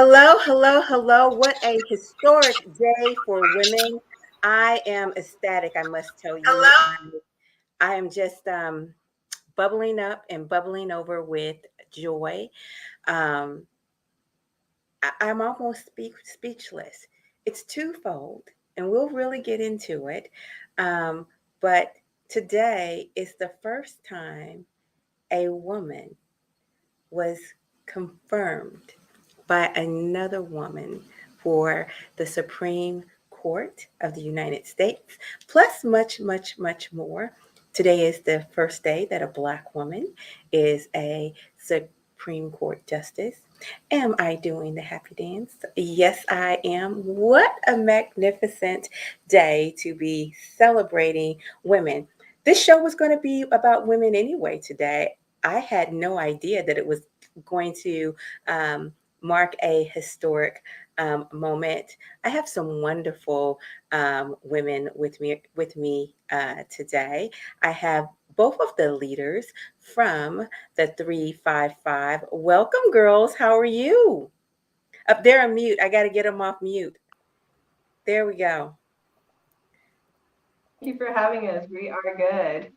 Hello, hello, hello. What a historic day for women. I am ecstatic, I must tell you. Hello. I am just bubbling up and bubbling over with joy. Um, I'm almost speechless. It's twofold, and we'll really get into it. Um, but today is the first time a woman was confirmed by another woman for the Supreme Court of the United States, plus much, much, much more. Today is the first day that a Black woman is a Supreme Court justice. Am I doing the happy dance? Yes, I am. What a magnificent day to be celebrating women. This show was going to be about women anyway today. I had no idea that it was going to mark a historic moment. I have some wonderful women with me today. I have both of the leaders from the 355. Welcome, girls. How are you? Up there on mute. I got to get them off mute. There we go. Thank you for having us. We are good.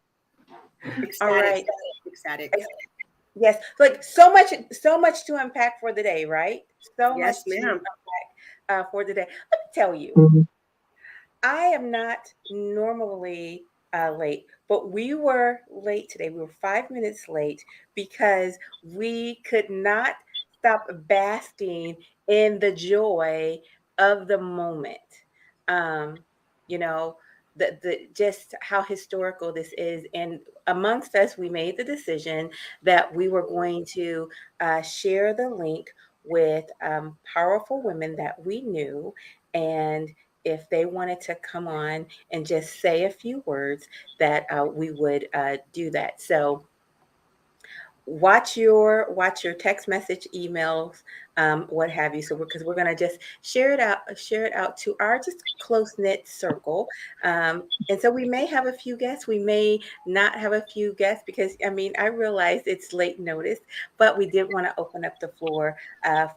All right. Ecstatic. Yes, like so much to unpack for the day, right? So much Yes, to ma'am. unpack for the day. Let me tell you, I am not normally late, but we were late today. We were 5 minutes late because we could not stop basking in the joy of the moment. Um, you know, the just how historical this is, and amongst us, we made the decision that we were going to share the link with powerful women that we knew, and if they wanted to come on and just say a few words, that we would do that. So watch your text message, emails, what have you. So because we're gonna just share it out to our just close knit circle. And so we may have a few guests, we may not have a few guests because I mean I realize it's late notice, but we did want to open up the floor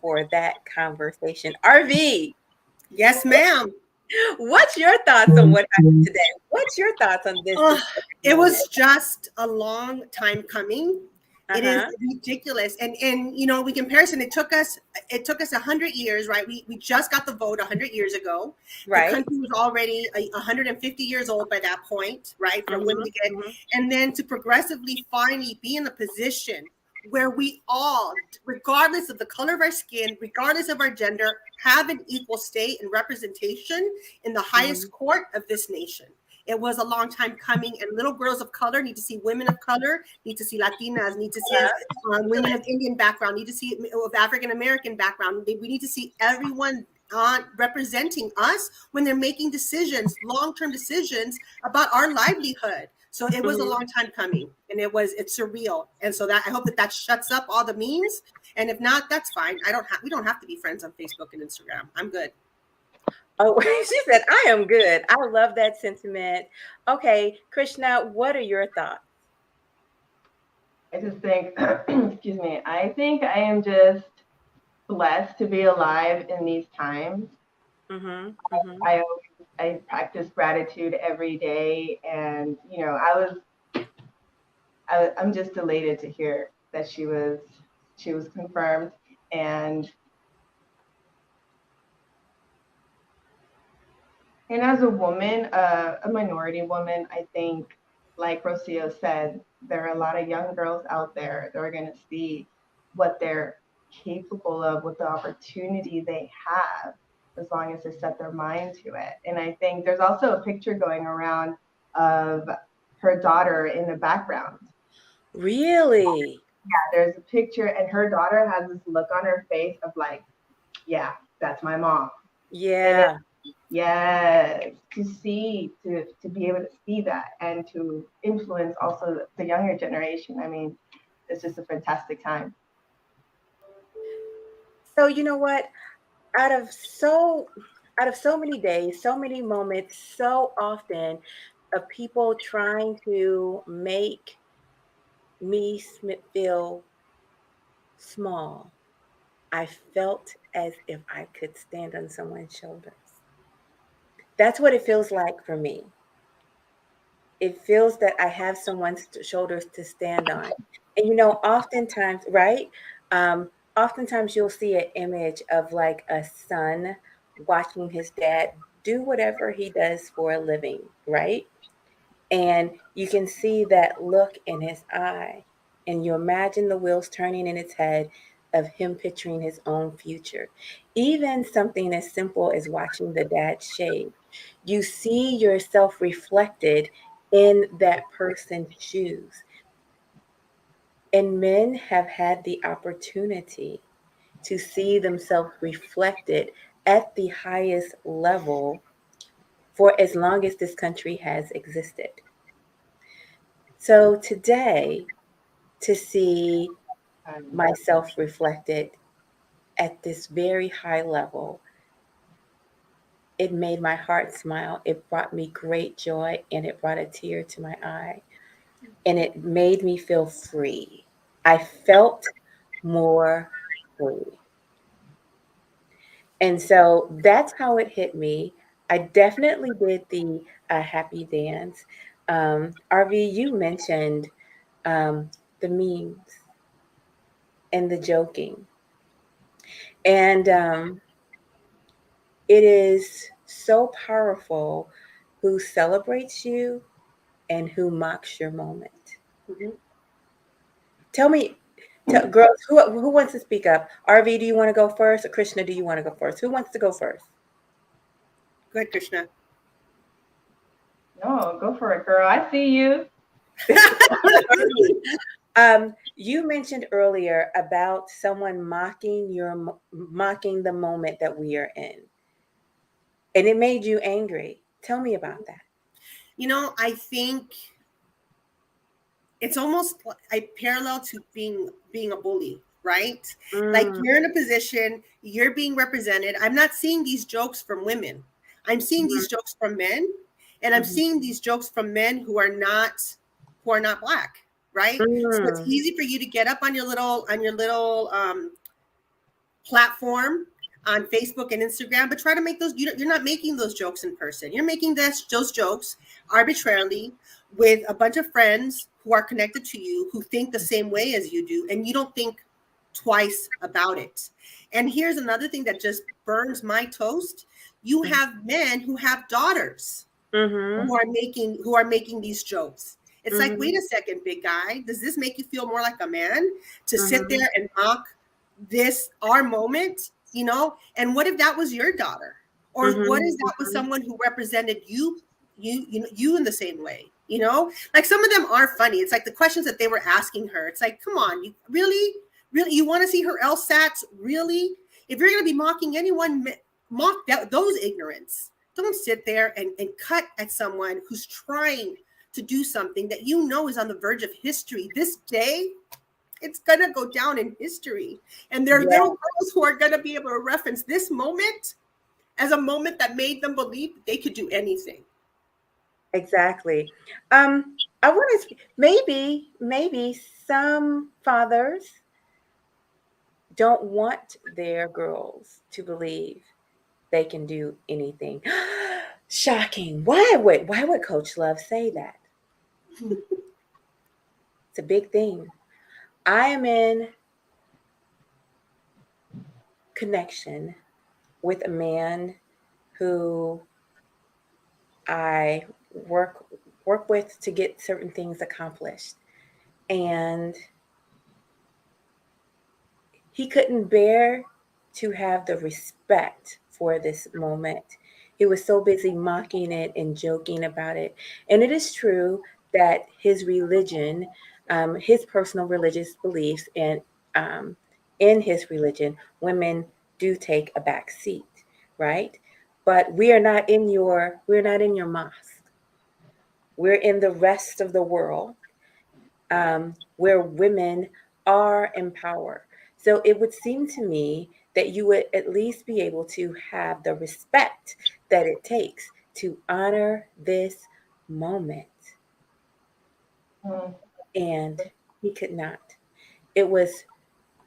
for that conversation. RV, Yes, ma'am. what's your thoughts on what happened today? What's your thoughts on this Oh, historic it moment? was just a long time coming. It is Uh-huh. ridiculous, and we comparison. It took us 100 years, right? We just got the vote 100 years ago. The Right. country was already 150 years old by that point, right? For women Mhm. to get, Mhm. and then to progressively finally be in a position where we all, regardless of the color of our skin, regardless of our gender, have an equal stake and representation in the highest Mhm. court of this nation. It was a long time coming, and little girls of color need to see women of color, need to see Latinas, need to see women of Indian background, need to see of African American background. We need to see everyone on representing us when they're making decisions, long-term decisions about our livelihood. So it was a Mhm. long time coming, and it's surreal. And so that I hope that shuts up all the memes. And if not, that's fine. We don't have to be friends on Facebook and Instagram. I'm good. Oh, she said, I am good. I love that sentiment. Okay, Krishna, what are your thoughts? I just think, excuse me, I think I am just blessed to be alive in these times. Mm-hmm. Mm-hmm. I practice gratitude every day, and I'm just elated to hear that she was confirmed, and as a woman, a minority woman, I think, like Rocio said, there are a lot of young girls out there that are going to see what they're capable of, what the opportunity they have, as long as they set their mind to it. And I think there's also a picture going around of her daughter in the background. Really? Yeah, there's a picture, and her daughter has this look on her face of like, yeah, that's my mom. And Yeah. yes, to be able to see that and to influence also the younger generation. I mean, it's just a fantastic time. So you know what? Out of so out of so many days, so many moments, so often of people trying to make me feel small, I felt as if I could stand on someone's shoulders. That's what it feels like for me. It feels that I have someone's shoulders to stand on. And oftentimes, right? Oftentimes you'll see an image of like a son watching his dad do whatever he does for a living, right? And you can see that look in his eye, and you imagine the wheels turning in his head of him picturing his own future. Even something as simple as watching the dad shave, you see yourself reflected in that person's shoes. And men have had the opportunity to see themselves reflected at the highest level for as long as this country has existed. So today, to see myself reflected at this very high level, it made my heart smile. It brought me great joy, and it brought a tear to my eye. And it made me feel free. I felt more free. And so that's how it hit me. I definitely did the happy dance. RV, you mentioned the memes and the joking. And it is so powerful who celebrates you and who mocks your moment. Mhm. Tell me, girls, who wants to speak up? RV, do you want to go first? Or Krishna, do you want to go first? Who wants to go first? Go ahead, Krishna. No, go for it, girl. I see you. You mentioned earlier about someone mocking the moment that we are in, and it made you angry. Tell me about that. I think it's almost I parallel to being a bully, right? Like Mm, you're in a position, you're being represented. I'm not seeing these jokes from women. I'm seeing mhm, these jokes from men, and I'm mhm, seeing these jokes from men who are not black, right? So it's mm, easy for you to get up on your little platform on Facebook and Instagram, but try to make those. You're not making those jokes in person. You're making those jokes arbitrarily with a bunch of friends who are connected to you, who think the same way as you do, and you don't think twice about it. And here's another thing that just burns my toast. You have men who have daughters mhm, who are making these jokes. It's like, wait mhm, a second, big guy. Does this make you feel more like a man to sit mhm, there and mock this our moment? And what if that was your daughter? Or what mhm, if that was someone who represented you in the same way? Like some of them are funny. It's like the questions that they were asking her. It's like, come on, you really, you want to see her LSATs? Really? If you're going to be mocking anyone, those ignorance. Don't sit there and cut at someone who's trying to do something that is on the verge of history. This day, it's going to go down in history. And there are yeah, little girls who are going to be able to reference this moment as a moment that made them believe they could do anything. exactly. I want to maybe some fathers don't want their girls to believe they can do anything. Shocking. Why would Coach Love say that? It's a big thing. I am in connection with a man who I work with to get certain things accomplished. And he couldn't bear to have the respect for this moment. He was so busy mocking it and joking about it. And it is true that his religion, his personal religious beliefs, and in his religion, women do take a back seat, right? But we're not in your mosque. We're in the rest of the world, where women are in power. So it would seem to me that you would at least be able to have the respect that it takes to honor this moment. Mm. And he could not. It was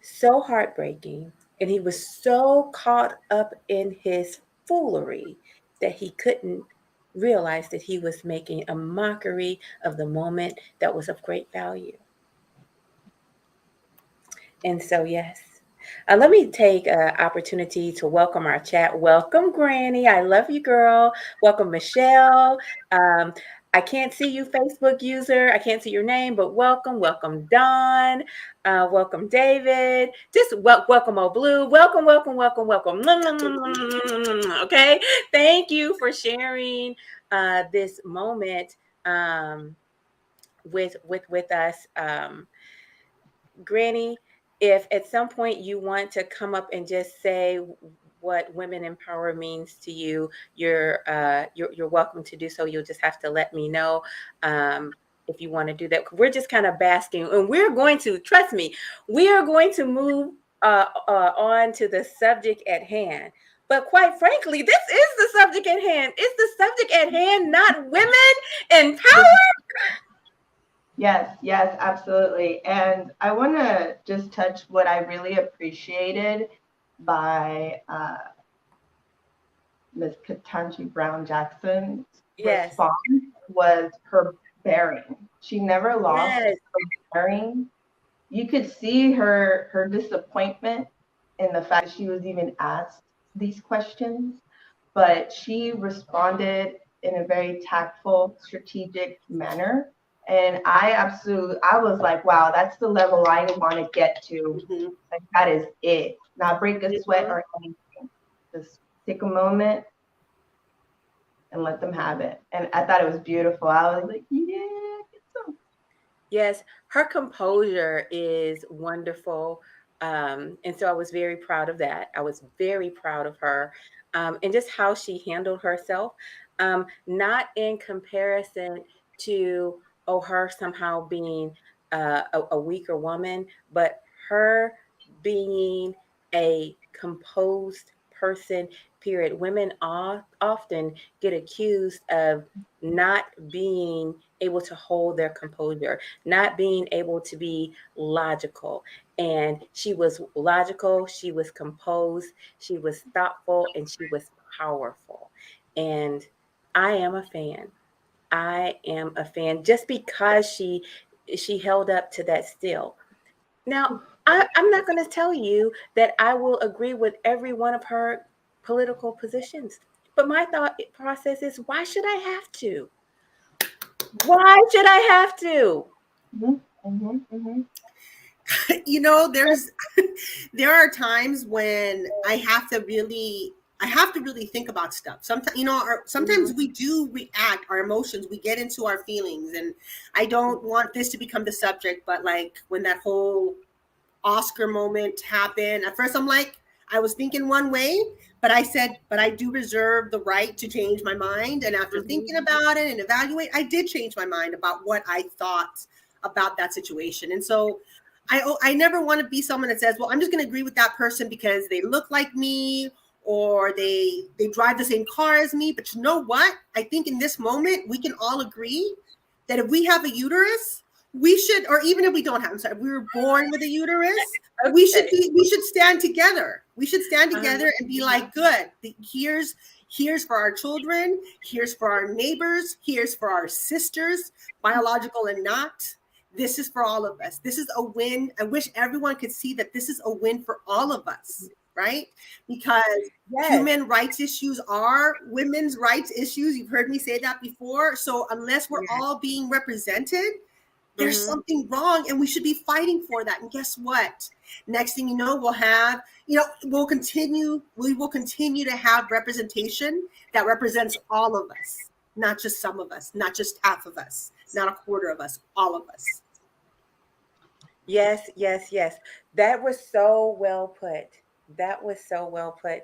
so heartbreaking And he was so caught up in his foolery that he couldn't realize that he was making a mockery of the moment that was of great value. And so, yes. Let me take an opportunity to welcome our chat. Welcome, Granny. I love you, girl. Welcome, Michelle. I can't see you, Facebook user. I can't see your name, but welcome. Welcome, Don. Welcome, David. Just welcome, Oh Blue. Welcome, welcome, welcome, welcome. Okay. Thank you for sharing this moment with us. Granny, if at some point you want to come up and just say what women in power means to you, you're welcome to do so. You'll just have to let me know if you want to do that. We're just kind of basking, and we're going to, trust me, we are going to move on to the subject at hand. But quite frankly, this is the subject at hand. Is the subject at hand not women in power? Yes, yes, absolutely. And I want to just touch what I really appreciated by Ms. Ketanji Brown Jackson's Yes. response was her bearing. She never lost Yes. her bearing. You could see her disappointment in the fact that she was even asked these questions, but she responded in a very tactful, strategic manner. And I was like, wow, that's the level I want to get to. Mhm. Like, that is it. Not break a sweat or anything. Just take a moment and let them have it. And I thought it was beautiful. I was like, yeah, get some. Yes, her composure is wonderful. And so I was very proud of that. I was very proud of her and just how she handled herself, not in comparison to, oh, her somehow being a weaker woman, but her being a composed person, period. Women often get accused of not being able to hold their composure, not being able to be logical. And she was logical, she was composed, she was thoughtful, and she was powerful. And I am a fan. I am a fan just because she held up to that still. Now, I'm not going to tell you that I will agree with every one of her political positions, but my thought process is, why should I have to? Why should I have to? You know, there are times when I have to really think about stuff. Sometimes, you know, sometimes we do react, our emotions, we get into our feelings. And I don't want this to become the subject, but like when that whole Oscar moment happened, at first I'm like, I was thinking one way, but I said, but I do reserve the right to change my mind. And after thinking about it and evaluate, I did change my mind about what I thought about that situation. And so I never want to be someone that says, well, I'm just going to agree with that person because they look like me or they drive the same car as me. But you know what? I think in this moment, we can all agree that if we have a uterus, we should, or even if we don't have, I'm sorry, we were born with a uterus, Okay. we should stand together. We should stand together and be like, good, here's for our children, here's for our neighbors, here's for our sisters, biological and not. This is for all of us. This is a win. I wish everyone could see that this is a win for all of us, right? Because human rights issues are women's rights issues. You've heard me say that before. So unless we're all being represented, there's something wrong, and we should be fighting for that. And guess what? Next thing you know, we will continue to have representation that represents all of us, not just some of us, not just half of us, not a quarter of us, all of us. Yes, yes, yes. That was so well put. That was so well put.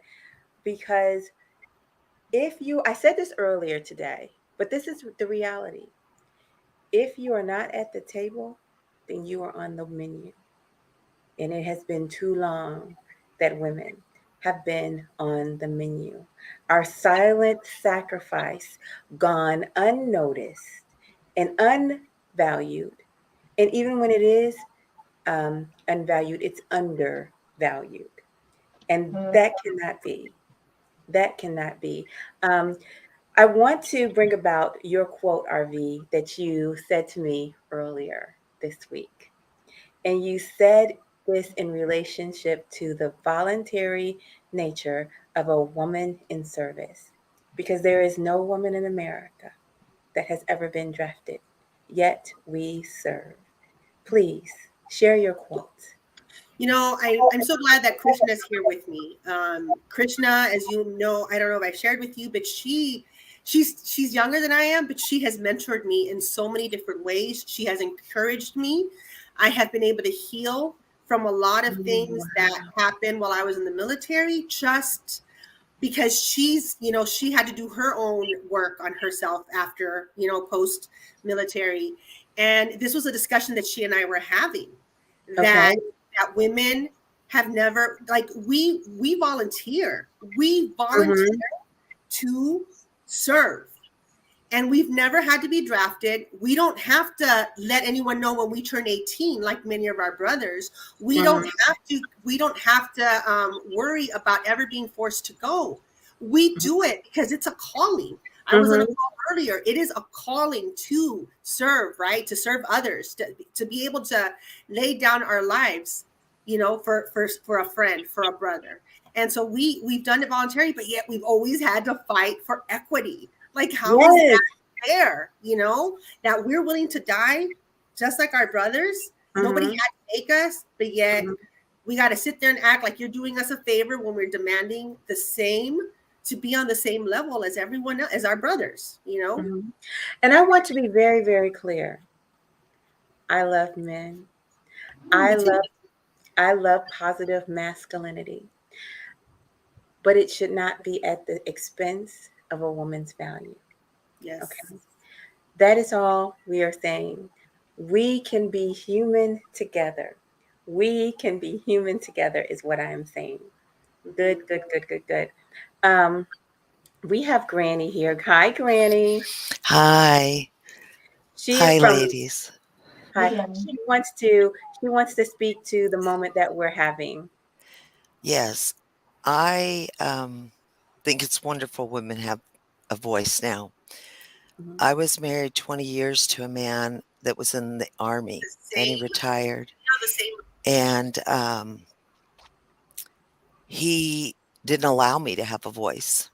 Because I said this earlier today, but this is the reality. If you are not at the table, then you are on the menu. And it has been too long that women have been on the menu. Our silent sacrifice gone unnoticed and unvalued. And even when it is unvalued, it's undervalued. And Mm. that cannot be. That cannot be. Um, I want to bring about your quote, RV, that you said to me earlier this week. And you said this in relationship to the voluntary nature of a woman in service. Because there is no woman in America that has ever been drafted, yet we serve. Please share your quote. I'm so glad that Krishna is here with me. Krishna, as you know, I don't know if I shared with you, but she's younger than I am, but she has mentored me in so many different ways. She has encouraged me. I have been able to heal from a lot of things that happened while I was in the military, just because she had to do her own work on herself after, post military. And this was a discussion that she and I were having, that Okay. that women have never, like, we volunteer. We volunteer Mm-hmm. to serve. And we've never had to be drafted. We don't have to let anyone know when we turn 18, like many of our brothers. We Mm-hmm. don't have to worry about ever being forced to go. We do it because it's a calling. I was on a Mm-hmm. call earlier. It is a calling to serve, right? To serve others, to be able to lay down our lives, for a friend, for a brother. And so we've done it voluntarily, but yet we've always had to fight for equity. Like, how is Yes. that fair? That we're willing to die just like our brothers. Nobody had Mm-hmm. to make us, but yet Mm-hmm. we got to sit there and act like you're doing us a favor when we're demanding the same, to be on the same level as everyone else, as our brothers. Mm-hmm. And I want to be very, very clear. I love men. Oh, I me too. love I love positive masculinity, but it should not be at the expense of a woman's value. Yes. Okay. That is all we are saying. We can be human together. We can be human together, is what I am saying. Good, good, good, good, good. Um, we have Granny here. Hi, Granny. Hi. She is Hi, from ladies. Hi, Hi. Glenn. She wants to speak to the moment that we're having. Yes, I think it's wonderful women have a voice now. Mhm. I was married 20 years to a man that was in the army and he Same. retired. The same. And he didn't allow me to have a voice.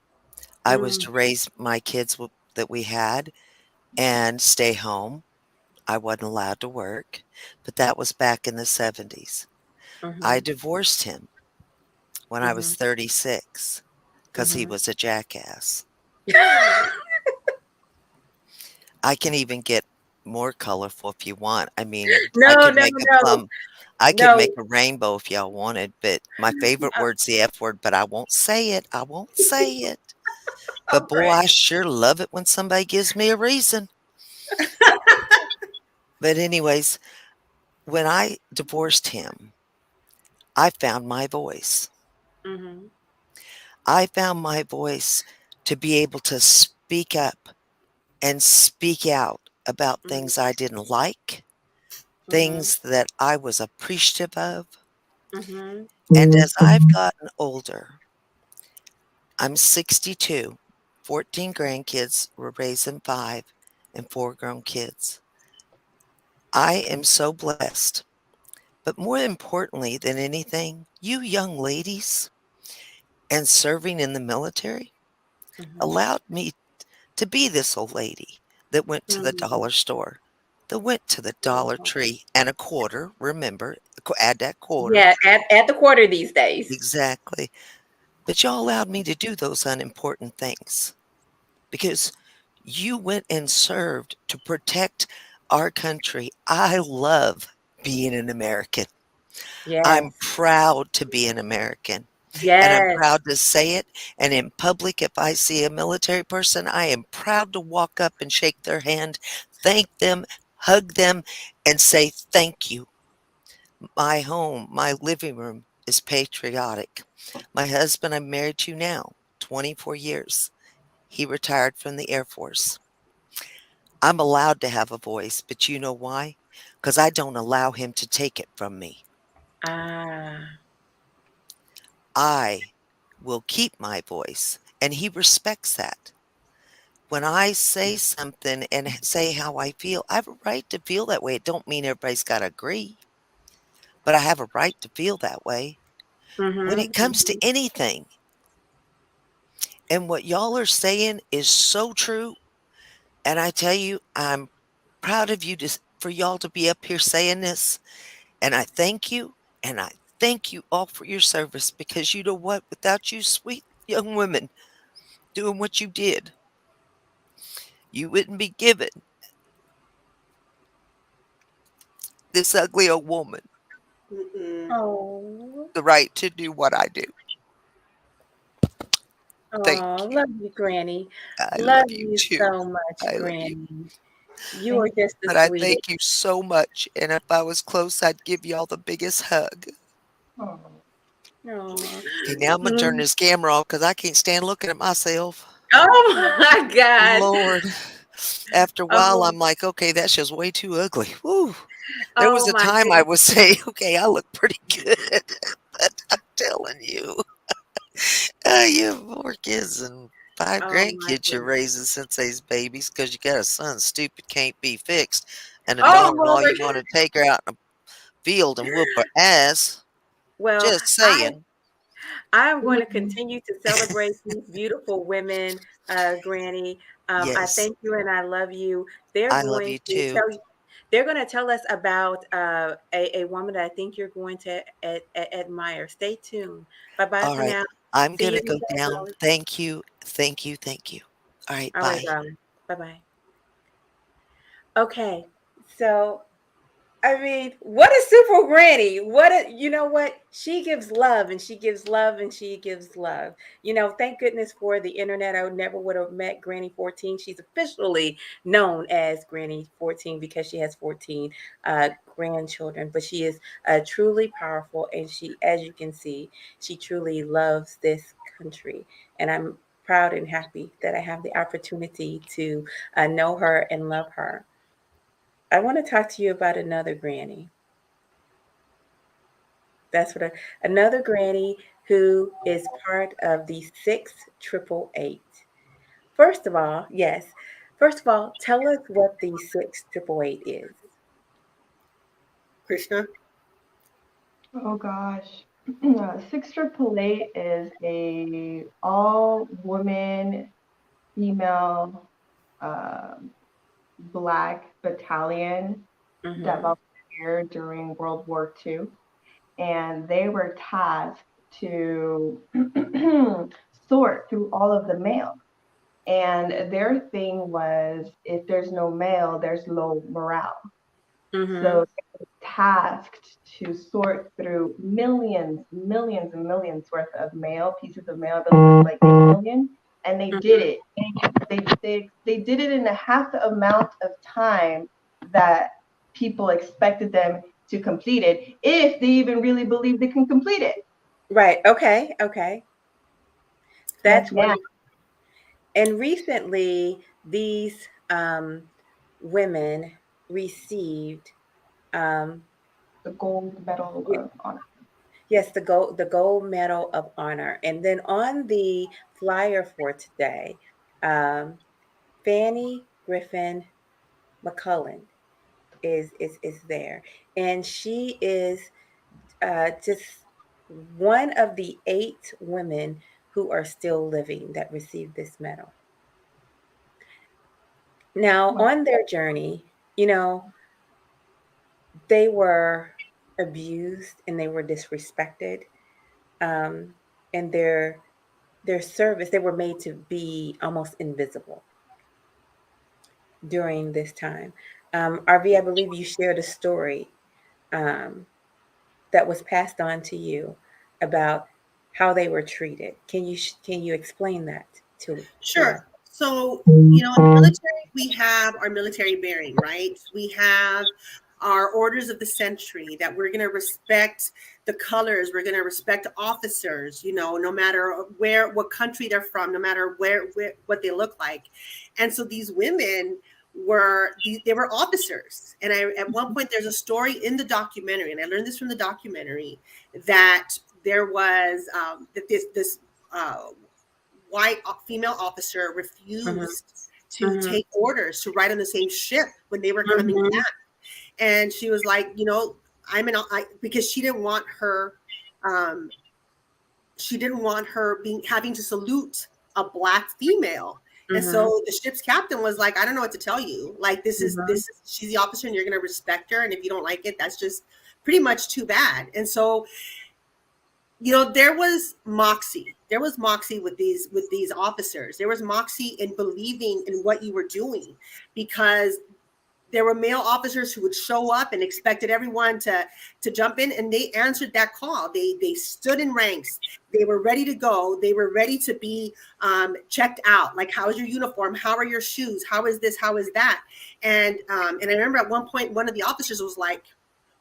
I was Mm, to raise my kids that we had and stay home. I wasn't allowed to work, but that was back in the 70s. I mhm, divorced him when I was mhm, 36 because he mhm. was a jackass. I can even get more colorful if you want. I mean, I No, could no, make a no, plum I could no. make a rainbow if y'all wanted, but my favorite word's the F word, but I won't say it. I won't say it. But Oh, boy, great. I sure love it when somebody gives me a reason. But anyways, when I divorced him, I found my voice. Mhm, I found my voice to be able to speak up and speak out about mhm, things I didn't like, mhm, things that I was appreciative of. mhm, And as I've gotten older, I'm 62, 14 grandkids. We're raising 5 and 4 grown kids. I am so blessed. But more importantly than anything, you young ladies and serving in the military mhm, allowed me to be this old lady that went to the mhm. dollar store, that went to the Dollar Oh. Tree and a quarter. Remember, add that quarter. Yeah, at the quarter these days. Exactly. But y'all allowed me to do those unimportant things because you went and served to protect our country. I love being an American. I'm Yes. proud to be an American, and I'm Yes. proud to say it. And in public, if I see a military person, I am proud to walk up and shake their hand, thank them, hug them, and say thank you. My home, my living room is patriotic. My husband, I'm married to now, 24 years. He retired from the Air Force. I'm allowed to have a voice, but you know why? Because I don't allow him to take it from me. Ah. I will keep my voice, and he respects that. When I say something and say how I feel, I have a right to feel that way. It don't mean everybody's got to agree, but I have a right to feel that way when it comes to Mm-hmm. anything. And what y'all are saying is so true. And I tell you, I'm proud of you for y'all to be up here saying this. And I thank you. And I thank you all for your service, because you know what? Without you sweet young women doing what you did, you wouldn't be given this ugly old woman Mm-mm. Oh, the right to do what I do. Thank oh, you. love you, Granny. I Love love you you too. so much, I love you. Granny. You are Thank just the But I sweetest. thank you so much. And if I was close, I'd give y'all the biggest hug. you. Oh, Oh, Okay, now I'm going to turn mm. this camera off because I can't stand looking at myself. Oh my God. Lord. After a while, Oh, I'm like, okay, that's just way too ugly. Woo. There was oh a my time I goodness. would say, okay, I look pretty good. But I'm telling you, you have 4 kids and 5 Oh my grandkids you're goodness. raising since they's babies, because you got a son stupid can't be fixed, and a Oh daughter-in-law Lord. you want to take her out in a field and whoop her ass. Well, Just saying. I'm going to mm, continue to celebrate these beautiful women, Granny. I Yes, thank you and I love you. They're I love going you to too. tell you. They're going to tell us about a woman that I think you're going to admire. Stay tuned. Bye bye All for right. now. I'm See going you to in the go down. darling. Thank you. Thank you. Thank you. All right. All right, Bye. darling. Bye bye. Okay, so I mean, what a super granny. You know what? She gives love and she gives love and she gives love. Thank goodness for the internet. I never would have met Granny 14. She's officially known as Granny 14 because she has 14 grandchildren, but she is truly powerful. And she, as you can see, she truly loves this country. And I'm proud and happy that I have the opportunity to know her and love her. I want to talk to you about another granny. Another granny who is part of the 6 888. First of all, yes. First of all, tell us what the 6 888 is. Krishna. oh gosh. 6 888 is a all woman female uh, Black battalion that Mm-hmm. volunteered during World War II, and they were tasked to sort through all of the mail. And their thing was, if there's no mail, there's low morale. Mm-hmm. So tasked to sort through millions and millions worth of mail, pieces of mail, that was like 8 million, and they did Mm-hmm. it. They did it in a half the amount of time that people expected them to complete it, if they even really believe they can complete it. Right. Okay. Okay. Yes, That's ma'am. wonderful. And recently, these women received um, The gold medal of honor. yes, the gold medal of honor. And then on the flyer for today, um, Fanny Griffin McCullen is there, and she is just one of the 8 women who are still living that received this medal. Now, Wow. on their journey, you know, they were abused and they were disrespected, um, and their service, they were made to be almost invisible during this time. RV, I believe you shared a story um, that was passed on to you about how they were treated. Can you explain that to us? Sure. So, in the military, we have our military bearing, right? We have our orders of the century that we're going to respect the colors. We're going to respect officers, no matter what country they're from, no matter where what they look like. And so these women they were officers. And at one point, there's a story in the documentary, and I learned this from the documentary, that there was that this white female officer refused to take orders to ride on the same ship when they were coming back. And she was like, you know, because she didn't want her having to salute a Black female. And so the ship's captain was like, I don't know what to tell you. Like, she's the officer and you're going to respect her. And if you don't like it, that's just pretty much too bad. And so, you know, there was moxie. There was moxie with these officers. There was moxie in believing in what you were doing, because there were male officers who would show up and expected everyone to jump in, and they answered that call. They stood in ranks. They were ready to go. They were ready to be checked out. Like, how is your uniform? How are your shoes? How is this? How is that? And I remember at one point, one of the officers was like,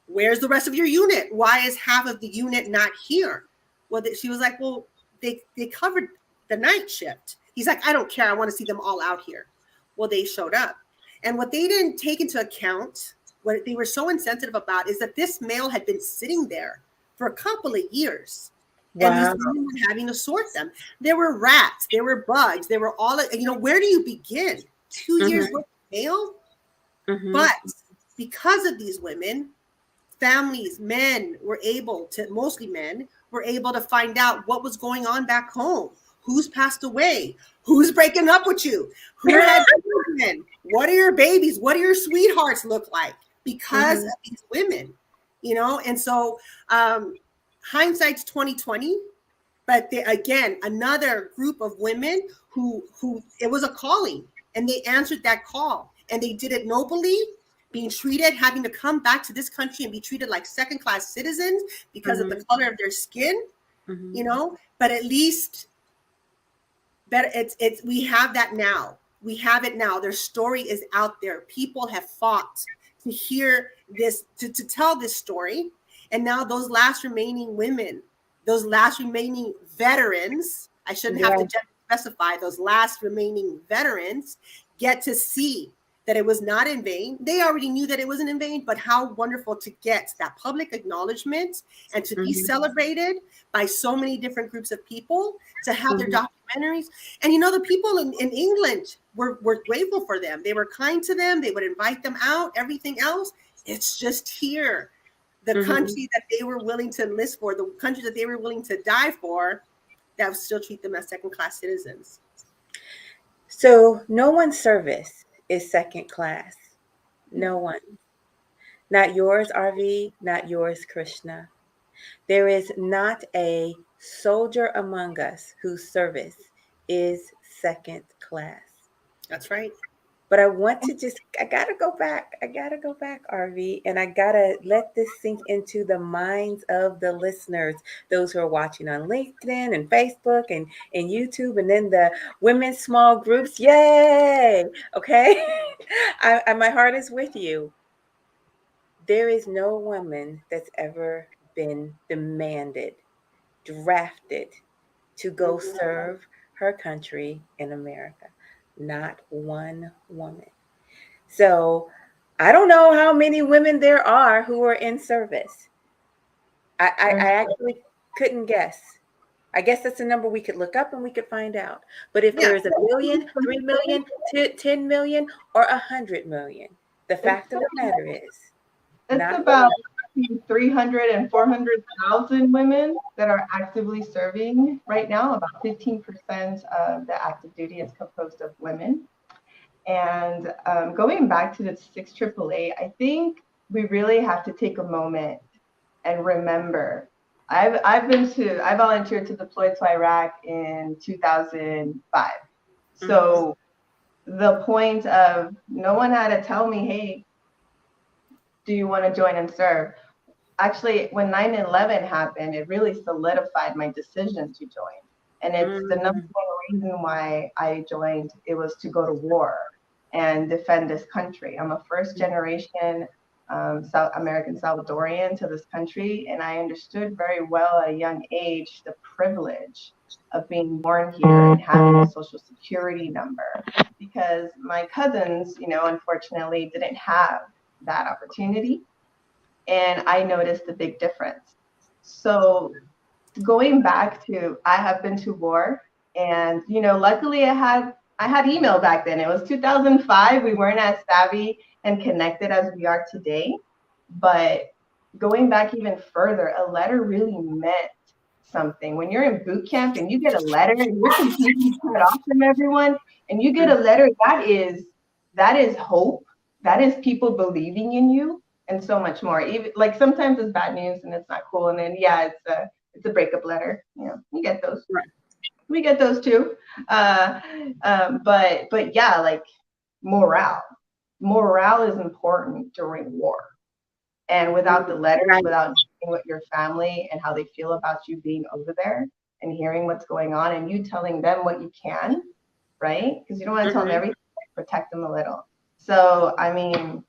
where's the rest of your unit? Why is half of the unit not here? Well, she was like, well, they covered the night shift. He's like, I don't care. I want to see them all out here. Well, they showed up. And what they didn't take into account, what they were so insensitive about, is that this male had been sitting there for a couple of years. Wow. And these women were having to sort them. There were rats, there were bugs, there were all, you know, where do you begin? 2 years worth of mail? But because of these women, families, men were able to, mostly men, were able to find out what was going on back home. Who's passed away? Who's breaking up with you? Who had children? What are your babies? What do your sweethearts look like? Because of these women, you know? And so hindsight's 2020, but again, another group of women who it was a calling, and they answered that call, and they did it nobly, being treated, having to come back to this country and be treated like second-class citizens because of the color of their skin, you know? But at least we have that now. We have it now. Their story is out there. People have fought to hear this, to tell this story. And now those last remaining women, those last remaining veterans, I shouldn't have to specify, those last remaining veterans get to see that it was not in vain. They already knew that it wasn't in vain, but how wonderful to get that public acknowledgement and to be celebrated by so many different groups of people, to have their documentaries. And, you know, the people in England were grateful for them. They were kind to them. They would invite them out, everything else. It's just here. The country that they were willing to enlist for, the country that they were willing to die for, that would still treat them as second-class citizens. So no one's service is second class. No one. Not yours, RV, not yours, Krishna. There is not a soldier among us whose service is second class. That's right. But I gotta go back, RV, and I gotta let this sink into the minds of the listeners, those who are watching on LinkedIn and Facebook and YouTube, and then the women's small groups. Yay! Okay. My heart is with you. There is no woman that's ever been demanded, drafted to go serve her country in America. Not one woman. So I don't know how many women there are who are in service. I actually couldn't guess. I guess that's a number we could look up and we could find out. But if there's 1 million, 3 million, 10 million, or 100 million, the fact of the matter is, it's about 300 and 400,000 women that are actively serving right now. About 15% of the active duty is composed of women. And going back to the 6 AAA, I think we really have to take a moment and remember. I volunteered to deploy to Iraq in 2005. So the point of, no one had to tell me, hey, do you want to join and serve? Actually, when 9/11 happened, it really solidified my decision to join. And it's the number one reason why I joined. It was to go to war and defend this country. I'm a first generation South American Salvadorian to this country. And I understood very well at a young age the privilege of being born here and having a social security number, because my cousins, you know, unfortunately didn't have that opportunity. And I noticed the big difference. So going back to, I have been to war, and luckily I had email back then. It was 2005. We weren't as savvy and connected as we are today, but going back even further, a letter really meant something. When you're in boot camp and you get a letter and you're completely cut off from everyone, and you get a letter, that is hope. That is people believing in you, and so much more. Even like sometimes it's bad news and it's not cool, and then it's a breakup letter. You get those. Right. We get those too. But yeah, like morale is important during war. And without the letters, without knowing what your family and how they feel about you being over there and hearing what's going on and you telling them what you can, right? Because you don't want to tell them everything, protect them a little. So, I mean,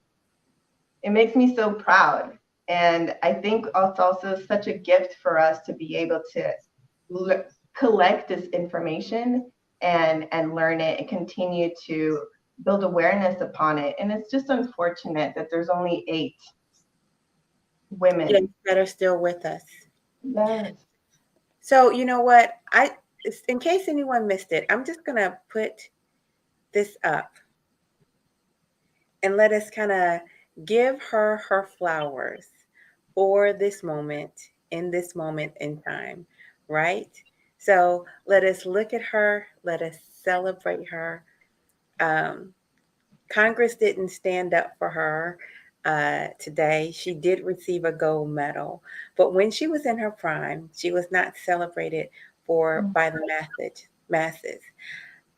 it makes me so proud. And I think it's also such a gift for us to be able to collect this information and learn it and continue to build awareness upon it. And it's just unfortunate that there's only 8 women that are still with us. Yes. So you know what? In case anyone missed it, I'm just gonna put this up and let us kind of give her her flowers for this moment in time, right? So let us look at her. Let us celebrate her. Congress didn't stand up for her today. She did receive a gold medal, but when she was in her prime, she was not celebrated by the masses.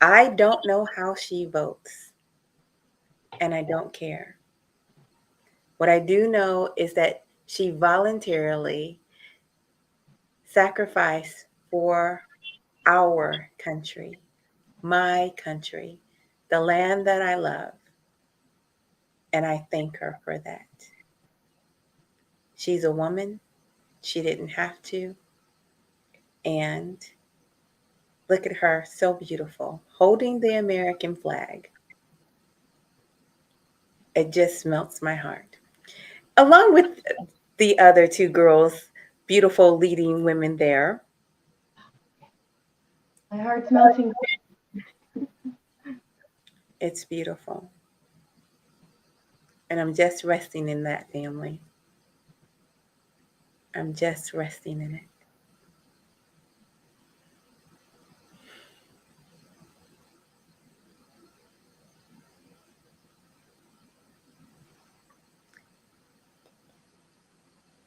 I don't know how she votes, and I don't care. What I do know is that she voluntarily sacrificed for our country, my country, the land that I love. And I thank her for that. She's a woman. She didn't have to. And look at her, so beautiful, holding the American flag. It just melts my heart. Along with the other 2 girls, beautiful leading women there. My heart's melting. It's beautiful. And I'm just resting in that, family. I'm just resting in it.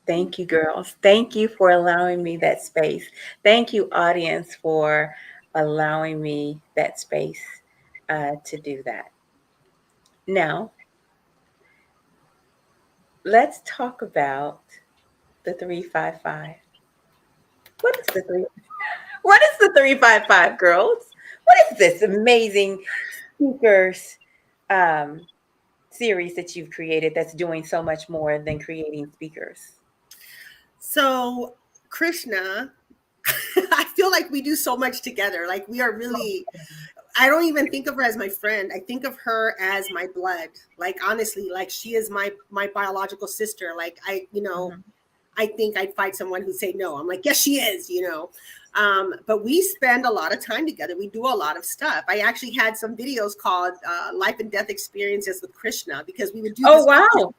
Thank you, girls. Thank you for allowing me that space. Thank you, audience, for allowing me that space to do that. Now, let's talk about the 355. What is the 355, girls? What is this amazing speakers series that you've created that's doing so much more than creating speakers? So, Krishna, I feel like we do so much together. Like we are really, I don't even think of her as my friend. I think of her as my blood. Like honestly, like she is my biological sister. Like I think I'd fight someone who'd say no. I'm like, yes, she is, But we spend a lot of time together. We do a lot of stuff. I actually had some videos called Life and Death Experiences with Krishna because we would do this wow.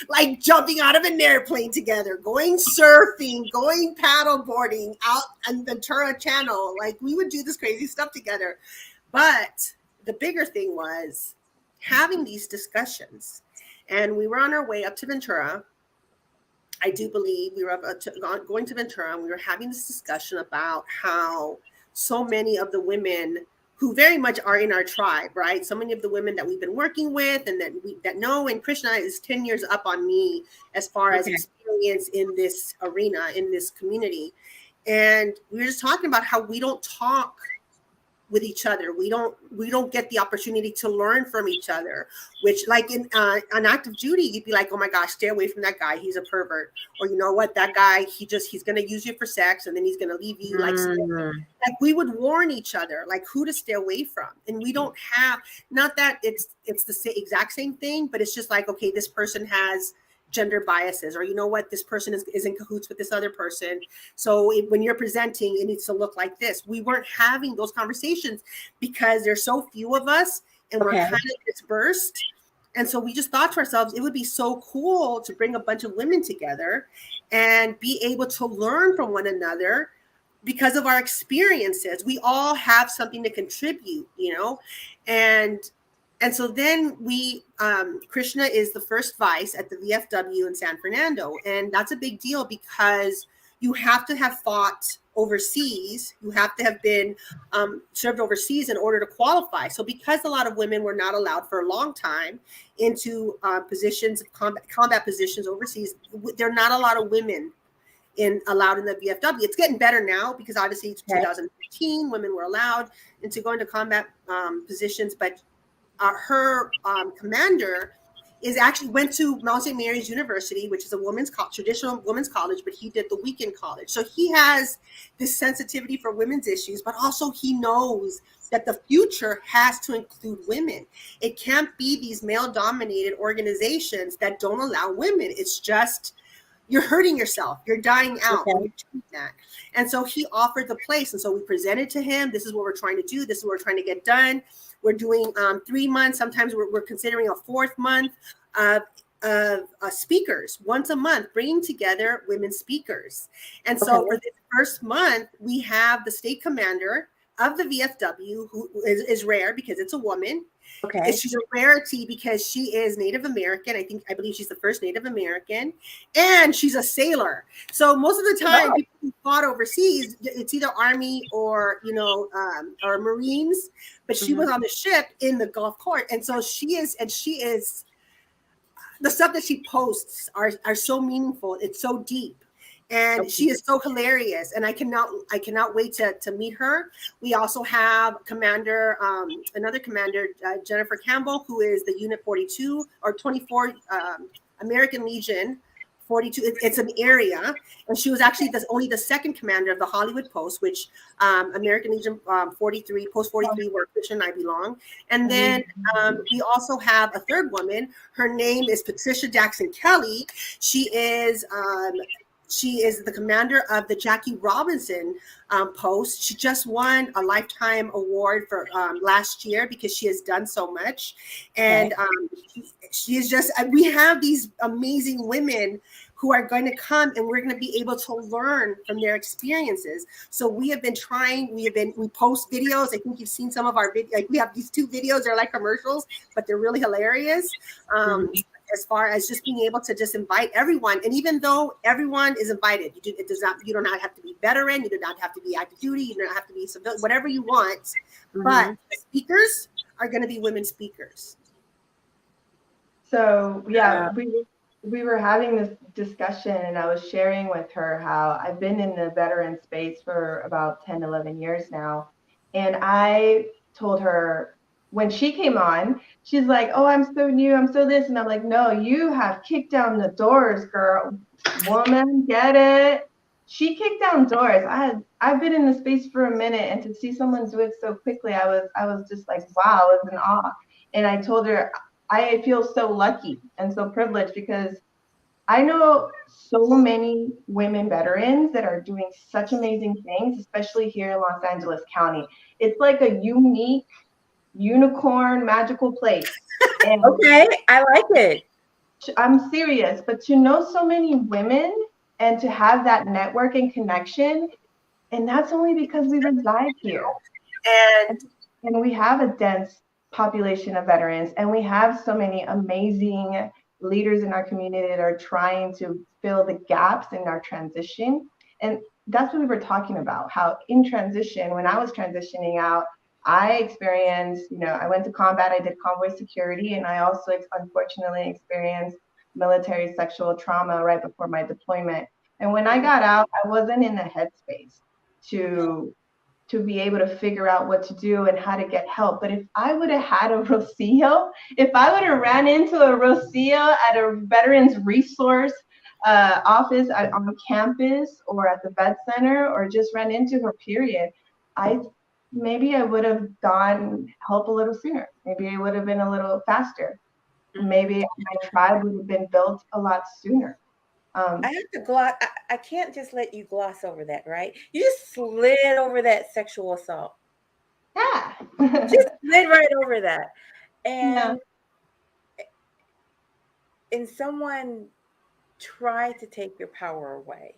Like jumping out of an airplane together, going surfing, going paddle boarding out on Ventura Channel. Like we would do this crazy stuff together. But the bigger thing was having these discussions. And we were on our way up to Ventura. I do believe we were going to Ventura and we were having this discussion about how so many of the women who very much are in our tribe, right? So many of the women that we've been working with and that know, and Krishna is 10 years up on me as far as experience in this arena, in this community. And we were just talking about how we don't talk with each other. We don't get the opportunity to learn from each other, which like in an active duty, you'd be like, oh my gosh, stay away from that guy. He's a pervert. Or you know what, that guy, he's going to use you for sex and then he's going to leave you like we would warn each other, like who to stay away from. And we don't have, not that it's the exact same thing, but it's just like, okay, this person has gender biases, or you know what, this person is in cahoots with this other person. So when you're presenting, it needs to look like this. We weren't having those conversations because there's so few of us and we're kind of dispersed. And so we just thought to ourselves, it would be so cool to bring a bunch of women together and be able to learn from one another because of our experiences. We all have something to contribute, you know, and so then we, Krishna is the first vice at the VFW in San Fernando. And that's a big deal because you have to have fought overseas. You have to have been served overseas in order to qualify. So because a lot of women were not allowed for a long time into positions, combat positions overseas, there are not a lot of women allowed in the VFW. It's getting better now because obviously it's 2015, women were allowed into going to combat positions, but her commander went to Mount St. Mary's University, which is a traditional women's college, but he did the weekend college. So he has this sensitivity for women's issues, but also he knows that the future has to include women. It can't be these male-dominated organizations that don't allow women. It's just, you're hurting yourself. You're dying out when you're doing that. And so he offered the place. And so we presented to him, this is what we're trying to do. This is what we're trying to get done. We're doing 3 months. Sometimes we're considering a 4th month of speakers once a month, bringing together women speakers. And so for this first month, we have the state commander of the VFW, who is rare because it's a woman. She's a rarity because she is Native American. I believe she's the first Native American, and she's a sailor. So most of the time, people who fought overseas, it's either Army or or Marines. But she was on the ship in the Gulf Coast, and so she is. The stuff that she posts are so meaningful. It's so deep. And she is so hilarious, and I cannot wait to meet her. We also have another commander, Jennifer Campbell, who is the Unit 42 or 24 American Legion 42. It's an area, and she was actually only the second commander of the Hollywood Post, which American Legion 43, Post 43, where Krishna and I belong. And then we also have a third woman. Her name is Patricia Jackson Kelly. She is the commander of the Jackie Robinson post. She just won a lifetime award for last year because she has done so much. And she is just, we have these amazing women who are going to come, and we're going to be able to learn from their experiences. So we have been trying, we post videos. I think you've seen some of our videos. Like, we have these 2 videos, they're like commercials, but they're really hilarious. As far as just being able to just invite everyone. And even though everyone is invited, you do not have to be veteran, you do not have to be active duty, you do not have to be civil, whatever you want. But the speakers are going to be women speakers. So we were having this discussion, and I was sharing with her how I've been in the veteran space for about 10, 11 years now. And I told her, when she came on, she's like, oh, I'm so new, I'm so this. And I'm like, no, you have kicked down the doors, girl. Woman, get it? She kicked down doors. I've been in the space for a minute, and to see someone do it so quickly, I was just like, wow, I was in awe. And I told her, I feel so lucky and so privileged because I know so many women veterans that are doing such amazing things, especially here in Los Angeles County. It's like a unique, unicorn, magical place. And I like it. I'm serious, but to know so many women and to have that network and connection, and that's only because we reside here. And we have a dense population of veterans, and we have so many amazing leaders in our community that are trying to fill the gaps in our transition. And that's what we were talking about, how in transition, when I was transitioning out, I experienced, I went to combat, I did convoy security, and I also unfortunately experienced military sexual trauma right before my deployment. And when I got out, I wasn't in the headspace to be able to figure out what to do and how to get help. But if I would have had a Rocio, if I would have ran into a Rocio at a Veterans Resource office on campus or at the vet center, or just ran into her, period, maybe I would have gotten help a little sooner. Maybe I would have been a little faster. maybe my tribe would have been built a lot sooner. I have to gloss. I can't just let you gloss over that, right? You just slid over that sexual assault. Yeah. Just slid right over that, Yeah. and someone tried to take your power away,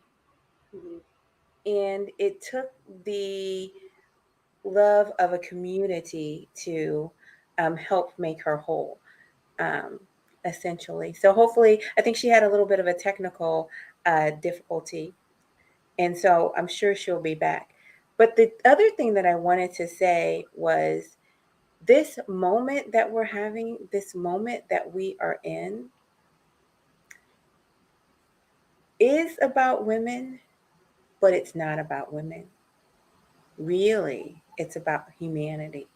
and it took the love of a community to help make her whole, um, essentially. So hopefully, I think she had a little bit of a technical difficulty, and so I'm sure she'll be back. But the other thing that I wanted to say was this moment that we're having, this moment that we are in, is about women, but it's not about women. Really, it's about humanity.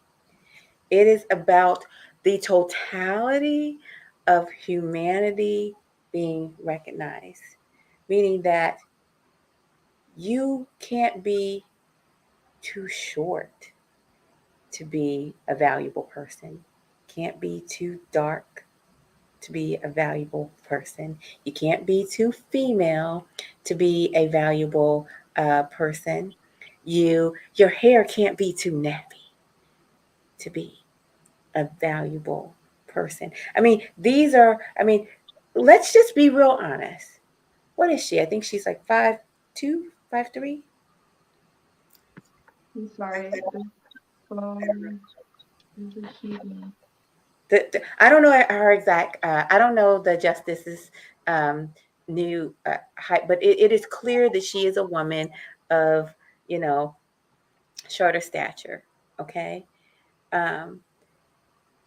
It is about the totality of humanity being recognized, meaning that you can't be too short to be a valuable person, can't be too dark to be a valuable person. You can't be too female to be a valuable person. Your hair can't be too nappy to be a valuable person. I mean, let's just be real honest. What is she? I think she's like 5'2", 5'3". I'm sorry. I don't know her exact. I don't know the justice's new height, but it is clear that she is a woman of, you know, shorter stature. Okay, um,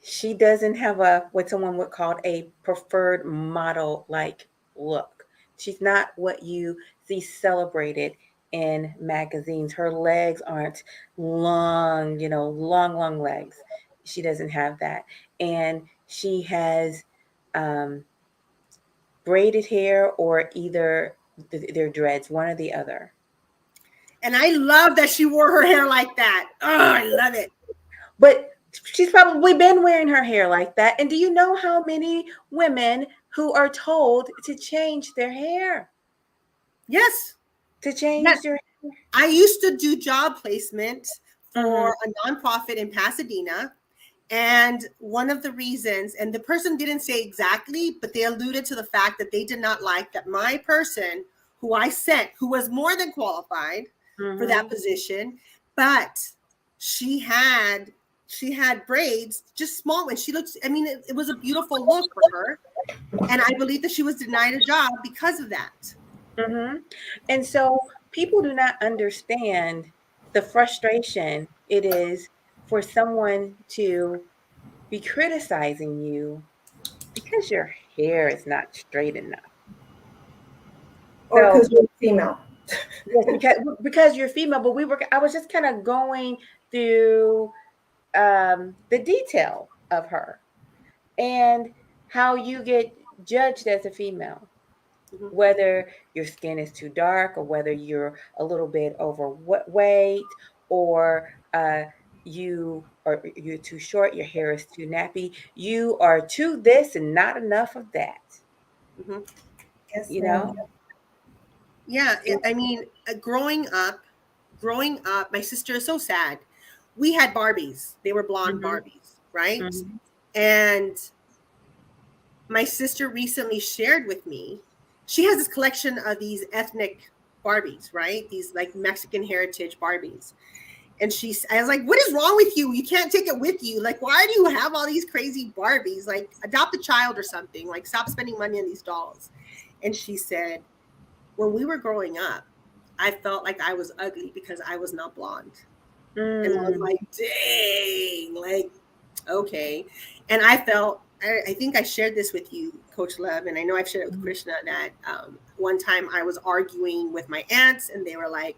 she doesn't have a what someone would call a preferred model like look. She's not what you see celebrated in magazines. Her legs aren't long, long legs. She doesn't have that. And she has um, braided hair or either they're dreads, one or the other. And I love that she wore her hair like that. Oh, I love it. But she's probably been wearing her hair like that. And do you know how many women who are told to change their hair? Yes. To change Yes. their hair. I used to do job placement for a nonprofit in Pasadena. And one of the reasons, and the person didn't say exactly, but they alluded to the fact that they did not like that my person who I sent, who was more than qualified for that position, but she had braids, just small ones. She looked, I mean, it was a beautiful look for her. And I believe that she was denied a job because of that. And so people do not understand the frustration it is for someone to be criticizing you because your hair is not straight enough. Or So because you're female. yes, because you're female, but I was just kind of going through the detail of her and how you get judged as a female, whether your skin is too dark or whether you're a little bit overweight or you're too short, your hair is too nappy, you are too this and not enough of that. Yes, You know? Yeah, I mean, growing up, my sister is so sad. We had Barbies. They were blonde Barbies, right? And my sister recently shared with me, she has this collection of these ethnic Barbies, right? These like Mexican heritage Barbies. And I was like, what is wrong with you? You can't take it with you. Like, why do you have all these crazy Barbies? Like, adopt a child or something. Like, stop spending money on these dolls. And she said, when we were growing up, I felt like I was ugly because I was not blonde. And I was like, dang, like, okay. And I felt, I think I shared this with you, Coach Love, and I know I've shared it with Krishna, that one time I was arguing with my aunts and they were like,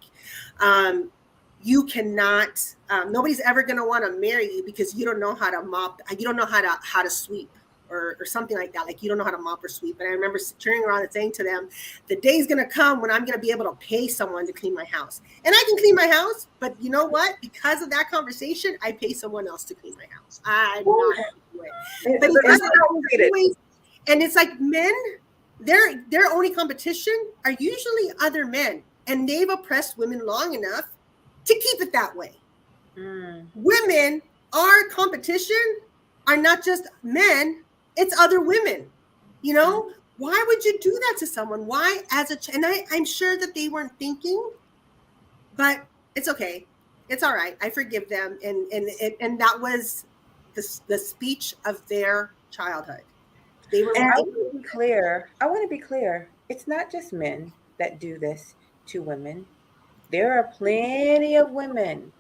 you cannot, nobody's ever going to want to marry you because you don't know how to mop, you don't know how to sweep. Or something like that. Like, you don't know how to mop or sweep. And I remember turning around and saying to them, the day's going to come when I'm going to be able to pay someone to clean my house. And I can clean my house, but you know what? Because of that conversation, I pay someone else to clean my house. I'm not going to do it. And- But and- it's like always, and it's like men, their only competition are usually other men, and they've oppressed women long enough to keep it that way. Women, our competition are not just men, it's other women. You know, why would you do that to someone? Why, and I'm sure that they weren't thinking, but it's okay. It's all right. I forgive them. And that was the speech of their childhood. They were. I want to be clear. I want to be clear. It's not just men that do this to women. There are plenty of women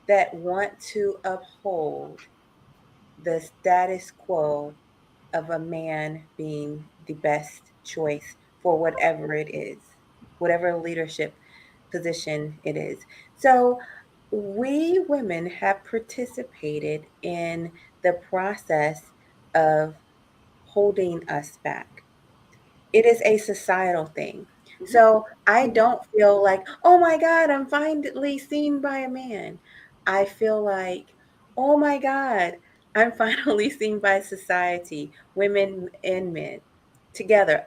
that want to uphold the status quo of a man being the best choice for whatever it is, whatever leadership position it is. So we women have participated in the process of holding us back. It is a societal thing. So I don't feel like, oh my God, I'm finally seen by a man. I feel like, oh my God, I'm finally seen by society, women and men together.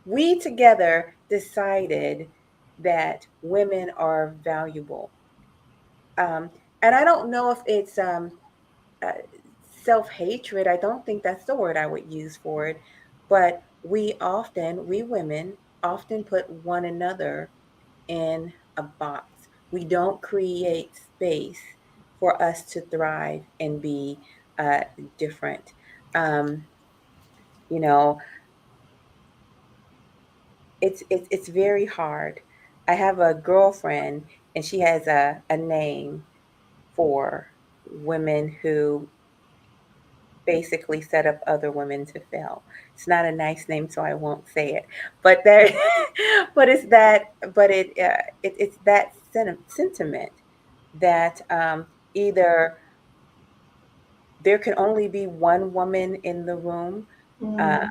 We together decided that women are valuable. And I don't know if it's uh, self hatred. I don't think that's the word I would use for it. But we women, often put one another in a box. We don't create space for us to thrive and be different. Um, you know, it's very hard. I have a girlfriend, and she has a name for women who basically set up other women to fail. It's not a nice name, so I won't say it. But there, but it's that, but it's that sentiment that either there can only be one woman in the room. Uh,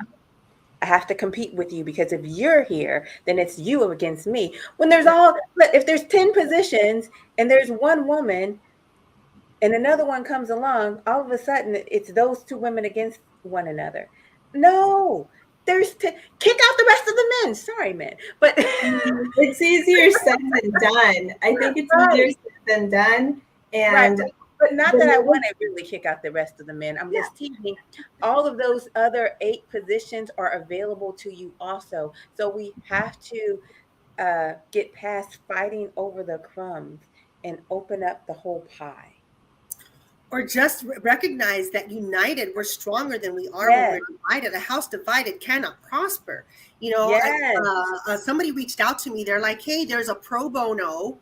I have to compete with you because if you're here, then it's you against me. When there's if there's 10 positions and there's one woman, and another one comes along, all of a sudden it's those two women against one another. No, kick out the rest of the men. Sorry, men, but It's easier said than done. I think it's easier right, said than done. right. And But not that I the want to really kick out the rest of the men. I'm just teasing. All of those other 8 positions are available to you also. So we have to get past fighting over the crumbs and open up the whole pie. Or just recognize that united, we're stronger than we are when Yes, we're divided. A house divided cannot prosper. You know, yes. somebody reached out to me. They're like, hey, there's a pro bono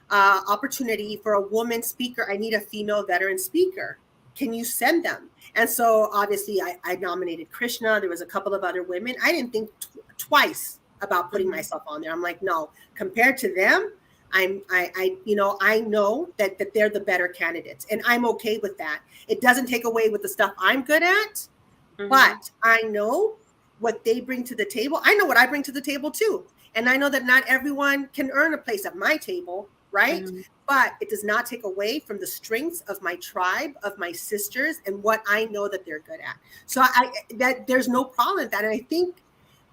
opportunity for a woman speaker. I need a female veteran speaker. Can you send them? And so obviously I nominated Krishna. There was a couple of other women. I didn't think twice about putting myself on there. I'm like, no, compared to them, I know that they're the better candidates, and I'm okay with that. It doesn't take away with the stuff I'm good at, but I know what they bring to the table. I know what I bring to the table too. And I know that not everyone can earn a place at my table, right? But it does not take away from the strengths of my tribe, of my sisters, and what I know that they're good at. So that there's no problem with that. And I think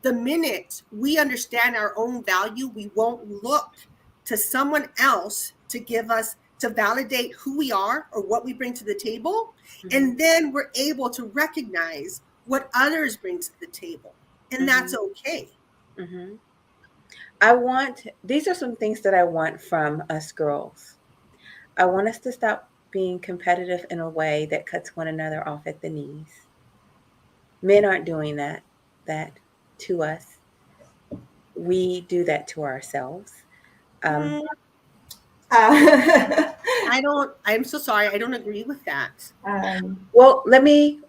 the minute we understand our own value, we won't look to someone else to give us, to validate who we are or what we bring to the table. And then we're able to recognize what others bring to the table. And that's okay. These are some things that I want from us girls. I want us to stop being competitive in a way that cuts one another off at the knees. Men aren't doing that to us. We do that to ourselves. Um, I'm so sorry. I don't agree with that. well, let me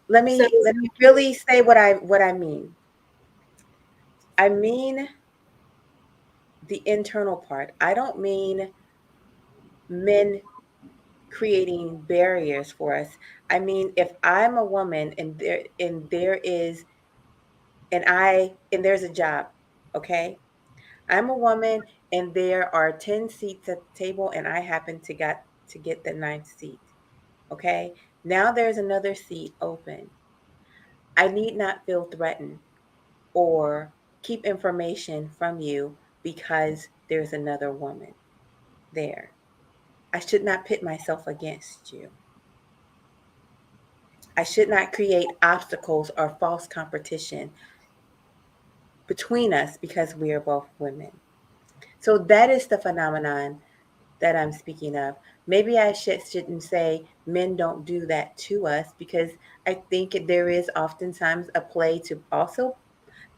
really say what I mean. I mean the internal part. I don't mean men creating barriers for us. I mean, if I'm a woman and there is and there's a job, okay? I'm a woman and there are 10 seats at the table and I happen to get the ninth seat. Okay? Now there's another seat open. I need not feel threatened or keep information from you because there's another woman there. I should not pit myself against you. I should not create obstacles or false competition between us because we are both women. So that is the phenomenon that I'm speaking of. Maybe I shouldn't say men don't do that to us, because I think there is oftentimes a play to also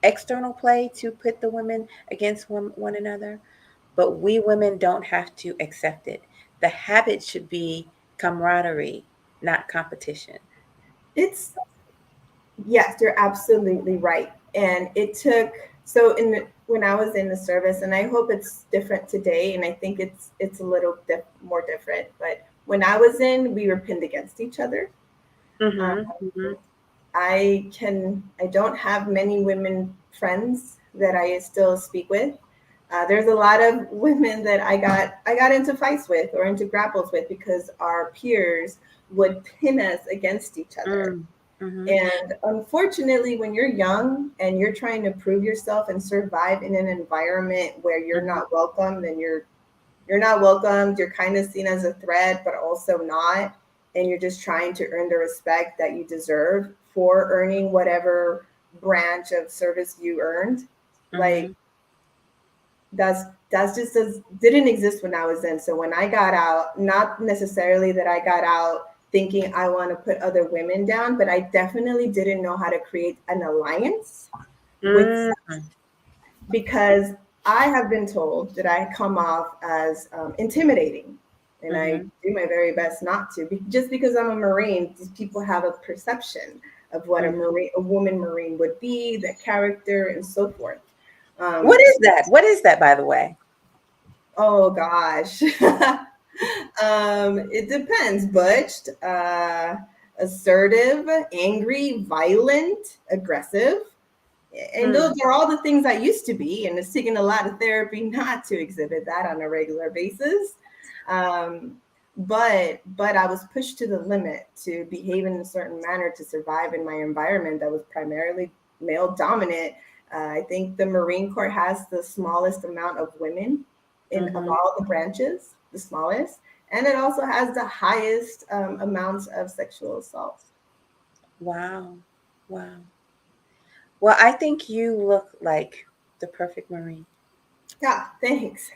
external play to put the women against one another, but we women don't have to accept it. The habit should be camaraderie, not competition. It's Yes, you're absolutely right. And it took so in the, when I was in the service, and I hope it's different today, and I think it's a little more different. But when I was in, we were pinned against each other. Mm-hmm. Mm-hmm. I don't have many women friends that I still speak with. There's a lot of women that I got into fights with or into grapples with because our peers would pin us against each other. Mm-hmm. And unfortunately, when you're young and you're trying to prove yourself and survive in an environment where you're not welcome, then you're not welcomed. You're kind of seen as a threat, but also not. And you're just trying to earn the respect that you deserve for earning whatever branch of service you earned. Like that's just didn't exist when I was in. So when I got out, not necessarily that I got out thinking I want to put other women down, but I definitely didn't know how to create an alliance with sex, because I have been told that I come off as intimidating, and I do my very best not to. Just because I'm a Marine, people have a perception of what a woman Marine would be, the character, and so forth. What is that? What is that, by the way? Oh gosh. It depends. Butched, assertive, angry, violent, aggressive. And those are all the things I used to be. And it's taken a lot of therapy not to exhibit that on a regular basis. But I was pushed to the limit to behave in a certain manner to survive in my environment that was primarily male dominant. I think the Marine Corps has the smallest amount of women of all the branches, the smallest. And it also has the highest amounts of sexual assault. Wow. Wow. Well, I think you look like the perfect Marine. Yeah, thanks.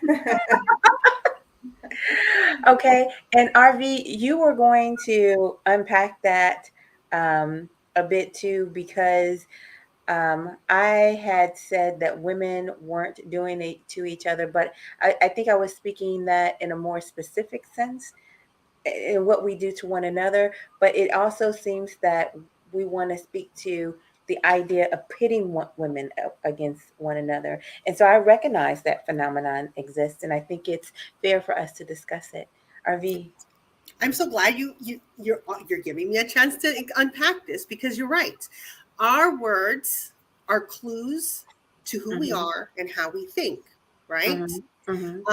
Okay. And RV, you were going to unpack that a bit too, because I had said that women weren't doing it to each other, but I think I was speaking that in a more specific sense in what we do to one another. But it also seems that we want to speak to the idea of pitting women against one another. And so I recognize that phenomenon exists, and I think it's fair for us to discuss it. RV. I'm so glad you're giving me a chance to unpack this, because you're right. Our words are clues to who we are and how we think, right? And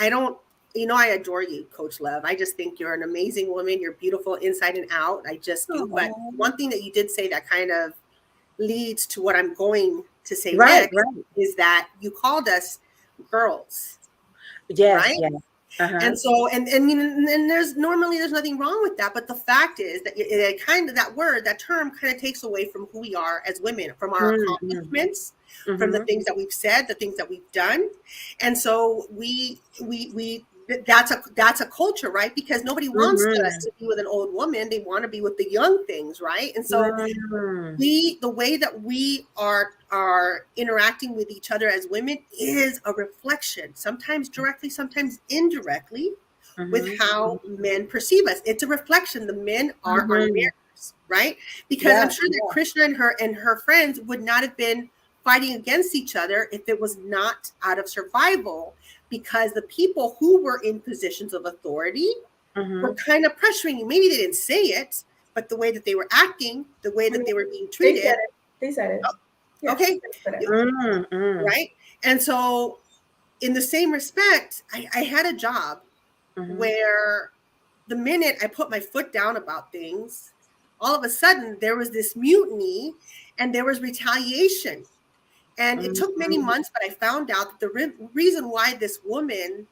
I don't, I adore you, Coach Lev. I just think you're an amazing woman. You're beautiful inside and out. I just do. But one thing that you did say that kind of leads to what I'm going to say next is that you called us girls. Yes, right? yes. And so, and there's nothing wrong with that. But the fact is that that term kind of takes away from who we are as women, from our accomplishments, from the things that we've said, the things that we've done. And so that's a culture, right? Because nobody wants us to be with an old woman. They want to be with the young things, right? And so the way that we are interacting with each other as women is a reflection, sometimes directly, sometimes indirectly, with how men perceive us. It's a reflection. The men are our mirrors, right? Because I'm sure that Krishna and her friends would not have been fighting against each other if it was not out of survival, because the people who were in positions of authority were kind of pressuring you. Maybe they didn't say it, but the way that they were acting, the way that they were being treated. They said it. Yeah, okay. Right. And so in the same respect, I had a job where the minute I put my foot down about things, all of a sudden there was this mutiny and there was retaliation. And it took many months, but I found out that the reason why this woman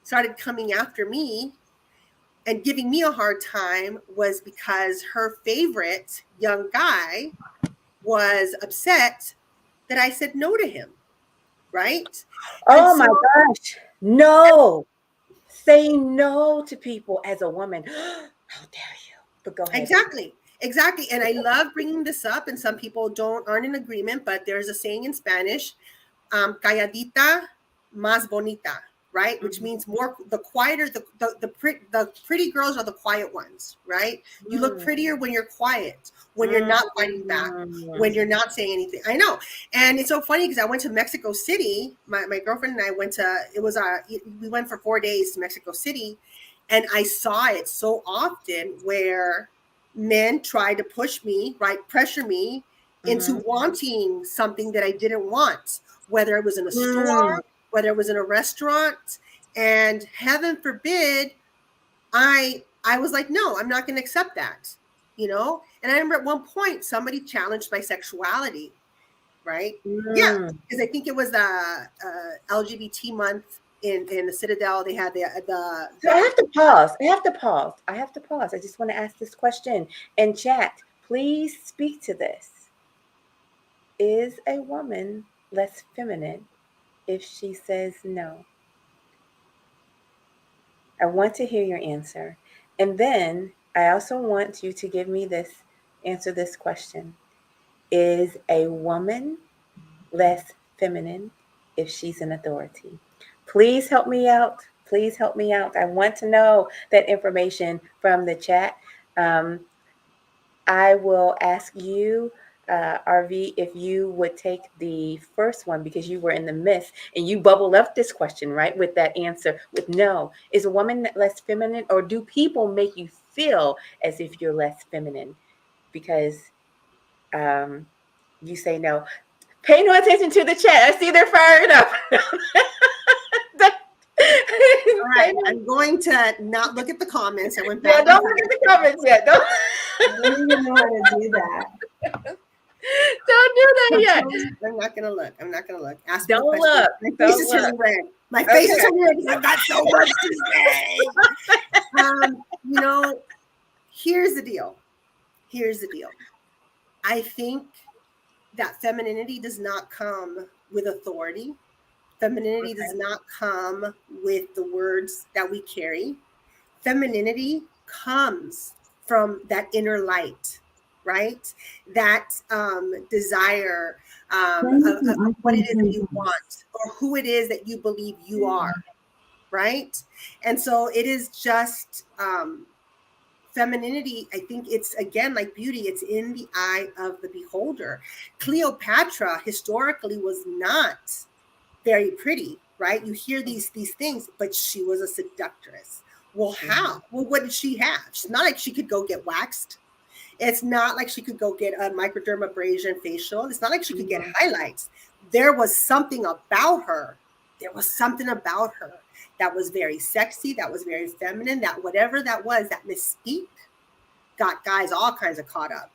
started coming after me and giving me a hard time was because her favorite young guy was upset that I said no to him, right? Oh my gosh. No. Saying no to people as a woman. How dare you? But go ahead. Exactly. And I love bringing this up, and some people aren't in agreement, but there's a saying in Spanish, calladita más bonita, right? Which means more, the quieter, the pretty girls are the quiet ones, right? You look prettier when you're quiet, when you're not fighting back, when you're not saying anything. I know. And it's so funny because I went to Mexico City. My girlfriend and I went to, we went for 4 days to Mexico City, and I saw it so often where men try to push me, right? Pressure me into wanting something that I didn't want, whether it was in a store, whether it was in a restaurant. And heaven forbid, I was like, no, I'm not going to accept that, you know? And I remember at one point, somebody challenged my sexuality, right? Yeah, because I think it was the LGBT month in the Citadel. They had the So I have to pause. I just want to ask this question. And chat, please speak to this. Is a woman less feminine if she says no? I want to hear your answer. And then I also want you to answer this question. Is a woman less feminine if she's an authority? Please help me out. I want to know that information from the chat. I will ask you, RV, if you would take the first one because you were in the midst and you bubbled up this question, right? With that answer, with no. Is a woman less feminine, or do people make you feel as if you're less feminine because you say no? Pay no attention to the chat. I see they're fired up. All right, I'm going to not look at the comments. I went back. Yeah, don't look at the comments yet. I don't even know how to do that. Don't do that yet. I'm not gonna look. Ask Don't me a question. look. My Don't face is look. turning red. My face is turning red because I've got so much to say. You know, here's the deal. I think that femininity does not come with authority. Femininity does not come with the words that we carry. Femininity comes from that inner light, right? That desire of what it is that you want or who it is that you believe you are, right? And so it is just femininity. I think it's, again, like beauty, it's in the eye of the beholder. Cleopatra historically was not very pretty, right? You hear these things, but she was a seductress. Well, how? Well, what did she have? It's not like she could go get waxed. It's not like she could go get a microdermabrasion facial. It's not like she could get highlights. There was something about her. That was very sexy, that was very feminine, that whatever that was, that mystique got guys all kinds of caught up,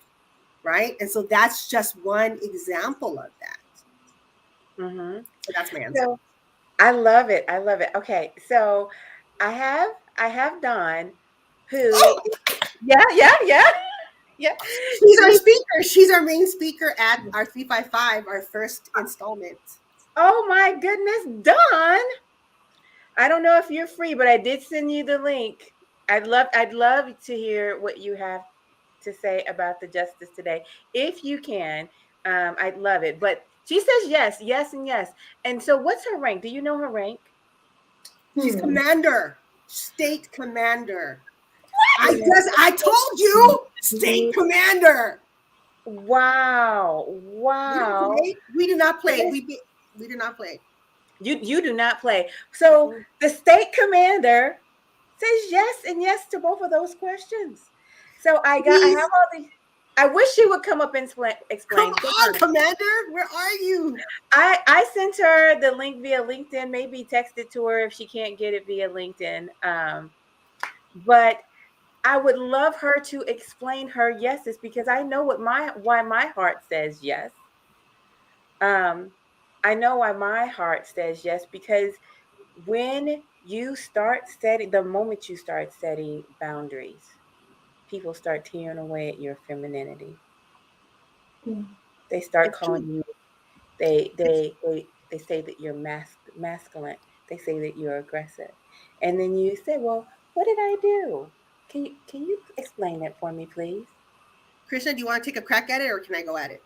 right? And so that's just one example of that. So that's my answer. So, I love it. Okay, so I have Dawn, who, yeah. She's our speaker. She's our main speaker at our 355, our first installment. Oh my goodness, Dawn! I don't know if you're free, but I did send you the link. I'd love to hear what you have to say about the justice today, if you can. I'd love it. But she says yes, and yes. And so, what's her rank? Do you know her rank? She's commander, state commander. I told you, state commander. Wow. We do not play. We do not play. You do not play. So the state commander says yes and yes to both of those questions. So I have all these. I wish she would come up and explain. Come on, Commander. Where are you? I sent her the link via LinkedIn. Maybe text it to her if she can't get it via LinkedIn. But I would love her to explain her yeses because I know why my heart says yes. Um, I know why my heart says yes because when you start setting, the moment you start setting boundaries, people start tearing away at your femininity. Mm. They start It's true. calling you. They say that you're masculine. They say that you're aggressive, and then you say, "Well, what did I do? Can you explain that for me, please?" Krishna, do you want to take a crack at it, or can I go at it?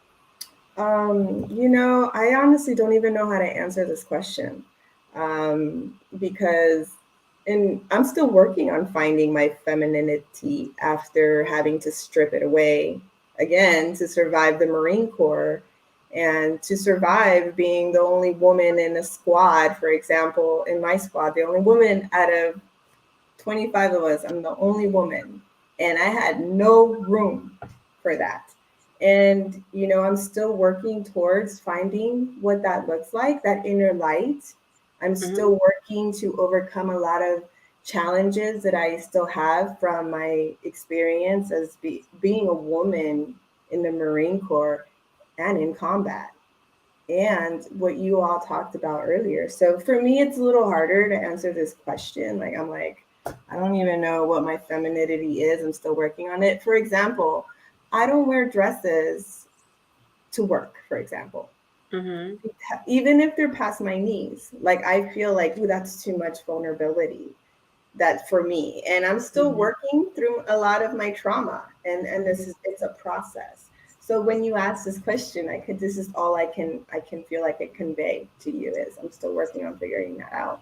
I honestly don't even know how to answer this question, because, and I'm still working on finding my femininity after having to strip it away again to survive the Marine Corps and to survive being the only woman in a squad. For example, in my squad, the only woman out of 25 of us, I'm the only woman, and I had no room for that. And, I'm still working towards finding what that looks like, that inner light. I'm Hmm. still working to overcome a lot of challenges that I still have from my experience as being a woman in the Marine Corps and in combat, and what you all talked about earlier. So for me, it's a little harder to answer this question. Like, I'm like, I don't even know what my femininity is. I'm still working on it. For example, I don't wear dresses to work, for example, Hmm. even if they're past my knees. Like, I feel like, ooh, that's too much vulnerability. That for me, and I'm still Hmm. working through a lot of my trauma, and it's a process. So when you ask this question, this is all I can feel like I convey to you is I'm still working on figuring that out.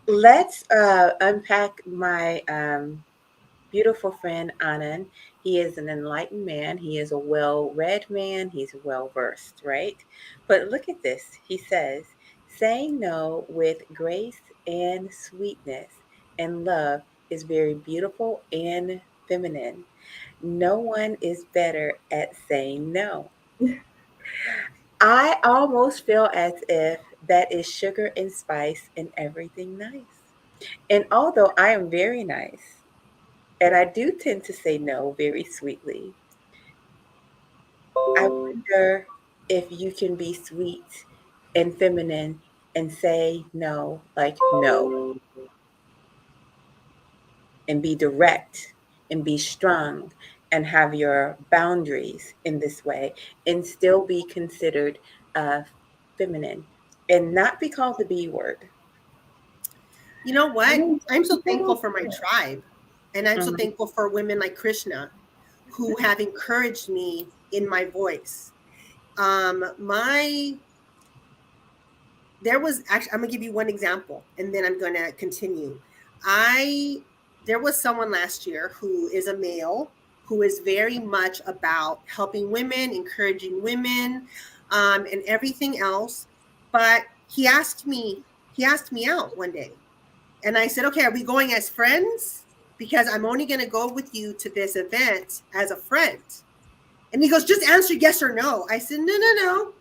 Let's unpack my beautiful friend Anand. He is an enlightened man. He is a well-read man. He's well versed, right? But look at this. He says, saying no with grace and sweetness and love is very beautiful and feminine. No one is better at saying no. I almost feel as if that is sugar and spice and everything nice. And although I am very nice, and I do tend to say no very sweetly, I wonder if you can be sweet and feminine and say no, like no, and be direct and be strong and have your boundaries in this way and still be considered uh, feminine and not be called the B word. You know I what? don't I'm so I thankful don't for my tribe. And I'm so Mhm. thankful for women like Krishna who have encouraged me in my voice. My there was actually, I'm gonna give you one example and then I'm gonna continue. I There was someone last year who is a male who is very much about helping women, encouraging women, and everything else. But he asked me out one day. And I said, okay, are we going as friends? Because I'm only going to go with you to this event as a friend. And he goes, just answer yes or no. I said, no, no, no.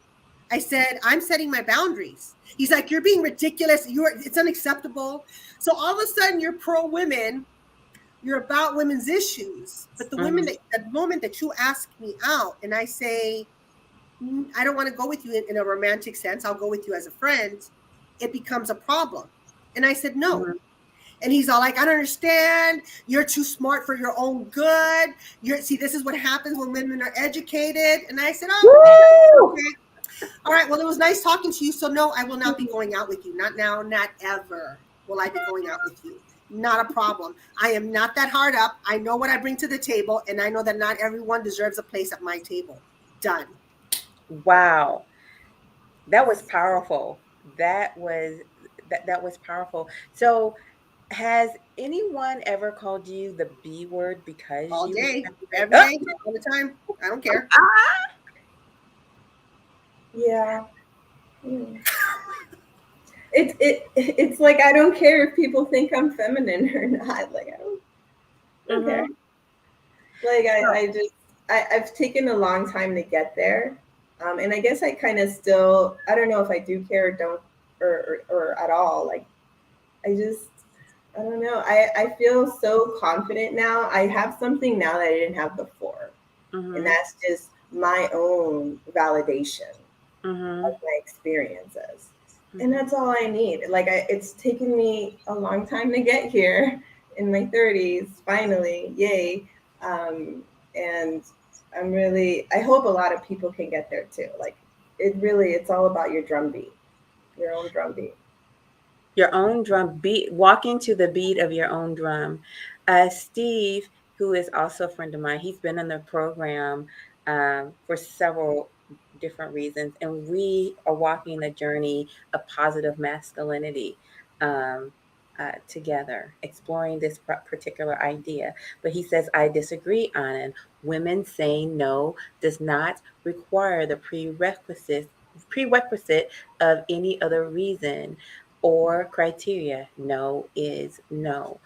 I said, I'm setting my boundaries. He's like, you're being ridiculous. It's unacceptable. So all of a sudden you're pro women. You're about women's issues. But Mhm. the moment that you ask me out and I say, I don't want to go with you in a romantic sense. I'll go with you as a friend. It becomes a problem. And I said, no. Mhm. And he's all like, I don't understand. You're too smart for your own good. This is what happens when women are educated. And I said, oh, Woo! okay. All right. Well, it was nice talking to you. So no, I will not be going out with you. Not now, not ever will I be going out with you. Not a problem. I am not that hard up. I know what I bring to the table, and I know that not everyone deserves a place at my table. Done. Wow, that was powerful. That was powerful. So, has anyone ever called you the B word because All you were day, feminine? every day, all the time. I don't care. Yeah. Mm. It's like I don't care if people think I'm feminine or not. Like, I don't care. Mhm. Like, So, I've taken a long time to get there. And I guess I kind of I don't know if I do care or don't, or at all. Like, I just, I don't know. I feel so confident now. I have something now that I didn't have before. And that's just my own validation of my experiences. And that's all I need. Like, it's taken me a long time to get here in my 30s, finally, yay. And I hope a lot of people can get there too. Like, it's all about your drumbeat, your own drumbeat. Your own drum beat, walking to the beat of your own drum. Steve, who is also a friend of mine, he's been in the program for several different reasons, and we are walking the journey of positive masculinity together, exploring this particular idea. But he says, I disagree on it. Women saying no does not require the prerequisite of any other reason or criteria. No is no.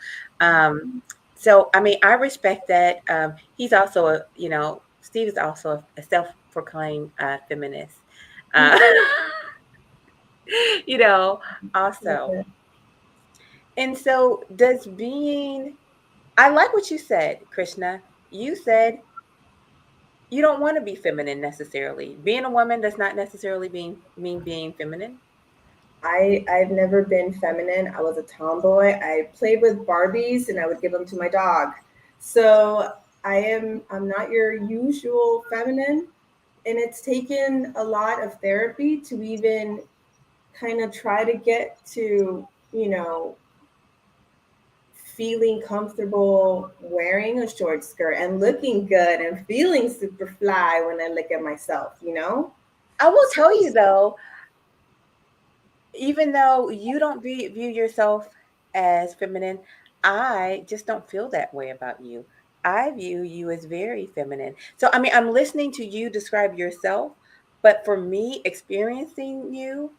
So, I mean, I respect that. He's also Steve is also a self-proclaimed feminist. Uh, also. And so, I like what you said, Krishna. You said you don't want to be feminine necessarily. Being a woman does not necessarily mean being feminine. I've never been feminine. I was a tomboy. I played with Barbies and I would give them to my dog. So I'm not your usual feminine. And it's taken a lot of therapy to even kind of try to get to, feeling comfortable wearing a short skirt and looking good and feeling super fly when I look at myself, I will tell you though, even though you don't view yourself as feminine, I just don't feel that way about you. I view you as very feminine. So, I mean, I'm listening to you describe yourself, but for me, experiencing you,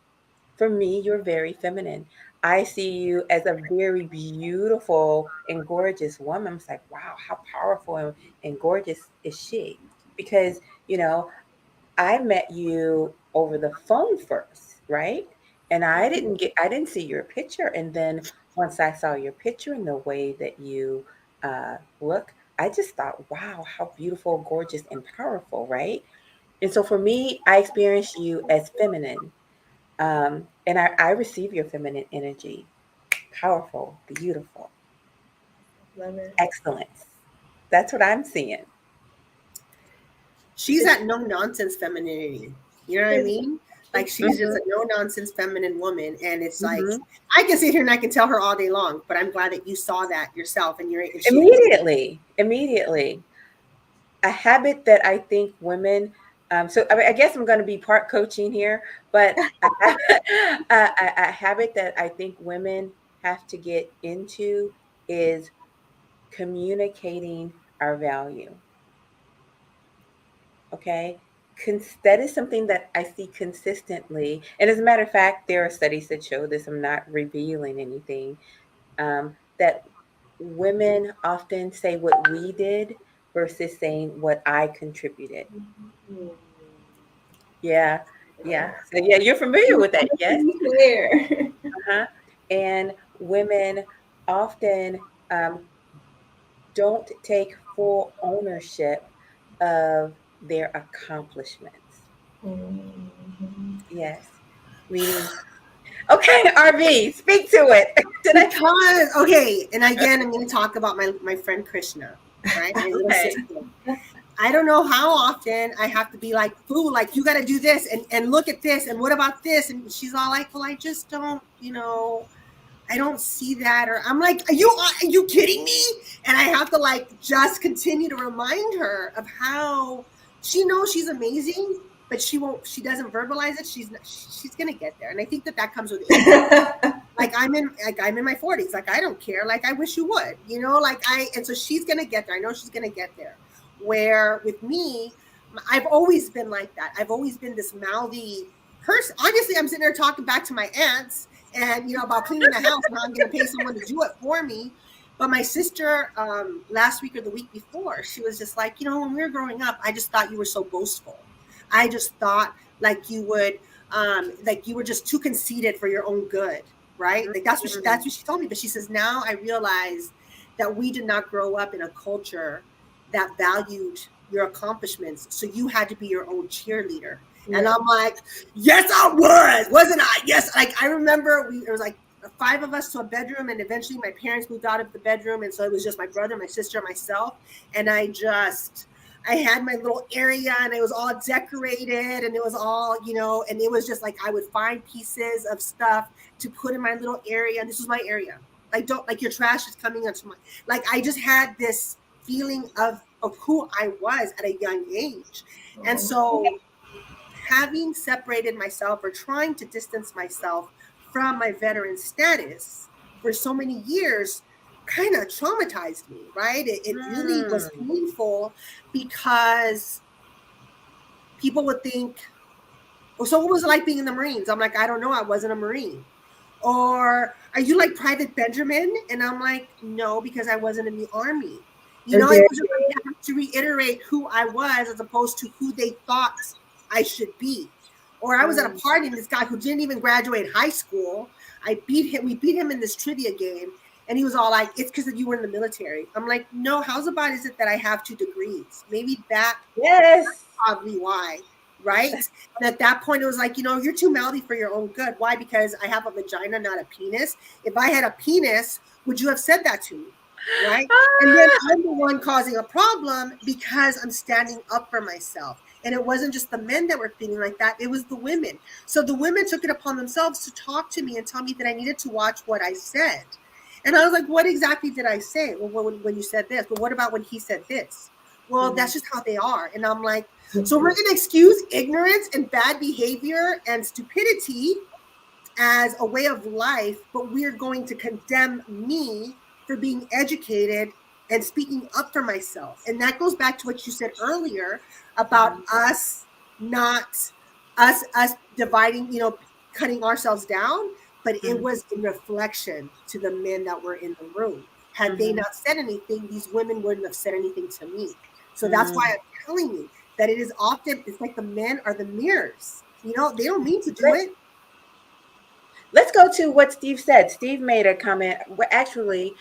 for me, you're very feminine. I see you as a very beautiful and gorgeous woman. I'm just like, wow, how powerful and gorgeous is she? Because, I met you over the phone first, right? And I didn't see your picture. And then once I saw your picture and the way that you look, I just thought, wow, how beautiful, gorgeous, and powerful, right? And so for me, I experienced you as feminine. And I receive your feminine energy. Powerful, beautiful, Love it. excellence. That's what I'm seeing. She's that no nonsense femininity. You know what I mean? Like, she's just a no nonsense feminine woman. And it's like, I can sit here and I can tell her all day long, but I'm glad that you saw that yourself and Immediately. A habit that I think women, so I mean, I guess I'm going to be part coaching here, but a habit that I think women have to get into is communicating our value. Okay. That is something that I see consistently. And as a matter of fact, there are studies that show this. I'm not revealing anything. That women often say what we did versus saying what I contributed. Yeah. Yeah. So, yeah, you're familiar with that. Yes. Clear. Uh-huh. And women often don't take full ownership of their accomplishments. Yes. Meaning, okay, RV, speak to it. Because, okay, and again, I'm going to talk about my friend Krishna, right? My little sister. I don't know how often I have to be like, "Boo, like, you got to do this and look at this and what about this?" And she's all like, "Well, I just don't, I don't see that." Or I'm like, are you kidding me? And I have to like just continue to remind her of how she knows she's amazing, but she doesn't verbalize it. She's gonna get there. And I think that comes with age. Like, I'm in my 40s. Like, I don't care. Like, I wish you would, and so she's gonna get there. I know she's gonna get there. Where with me, I've always been like that. I've always been this mouthy person. Obviously, I'm sitting there talking back to my aunts and about cleaning the house, and how I'm going to pay someone to do it for me. But my sister, last week or the week before, she was just like, when we were growing up, I just thought you were so boastful. I just thought like you would, like you were just too conceited for your own good, right? Like that's what she told me. But she says, now I realize that we did not grow up in a culture that valued your accomplishments. So you had to be your own cheerleader. Yeah. And I'm like, yes, I was, wasn't I? Yes. Like I remember it was like 5 of us to a bedroom, and eventually my parents moved out of the bedroom. And so it was just my brother, my sister, myself. And I had my little area, and it was all decorated, and it was all, you know, and it was just like, I would find pieces of stuff to put in my little area. And this was my area. Like, don't, like, your trash is coming onto my, like, I just had this feeling of who I was at a young age. And so having separated myself, or trying to distance myself from my veteran status for so many years, kind of traumatized me, right? It really was painful, because people would think, well, so what was it like being in the Marines? I'm like, I don't know, I wasn't a Marine. Or are you like Private Benjamin? And I'm like, no, because I wasn't in the Army. You know, it was like, I have to reiterate who I was as opposed to who they thought I should be. Or I was at a party, and this guy who didn't even graduate high school, we beat him in this trivia game. And he was all like, it's because you were in the military. I'm like, no, how's about is it that I have 2 degrees? Maybe that's probably why, right? And at that point, it was like, you know, you're too mouthy for your own good. Why? Because I have a vagina, not a penis. If I had a penis, would you have said that to me? Right? And then I'm the one causing a problem because I'm standing up for myself. And it wasn't just the men that were feeling like that. It was the women. So the women took it upon themselves to talk to me and tell me that I needed to watch what I said. And I was like, what exactly did I say? Well, when you said this, but what about when he said this? Well, that's just how they are. And I'm like, so we're going to excuse ignorance and bad behavior and stupidity as a way of life, but we're going to condemn me for being educated and speaking up for myself. And that goes back to what you said earlier about us dividing, you know, cutting ourselves down. But it was in reflection to the men that were in the room. Had they not said anything, these women wouldn't have said anything to me. So that's why I'm telling you that it is often, it's like the men are the mirrors. You know, they don't mean to do it. Let's go to what Steve said. Steve made a comment. Well, actually,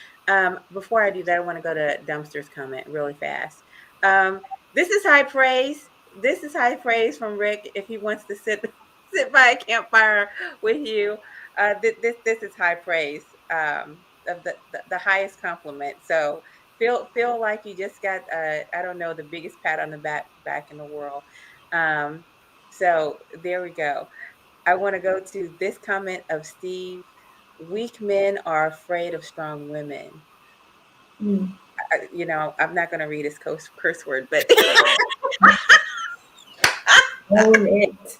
before I do that, I want to go to Dumpster's comment really fast. This is high praise. This is high praise from Rick if he wants to sit by a campfire with you. This is high praise, of the highest compliment. So feel like you just got I don't know, the biggest pat on the back in the world. So there we go. I want to go to this comment of Steve. Weak men are afraid of strong women. You know, I'm not going to read his curse word, but Own it.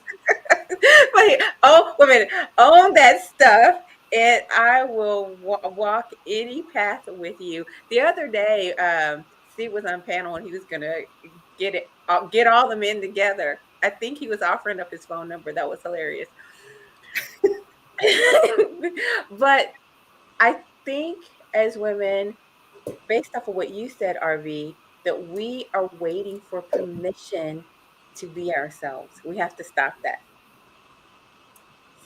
Wait, oh, wait a minute. Own that stuff, and I will walk any path with you. The other day, Steve was on panel, and he was going to get all the men together. I think he was offering up his phone number. That was hilarious. But I think as women, based off of what you said, RV, that we are waiting for permission to be ourselves. We have to stop that.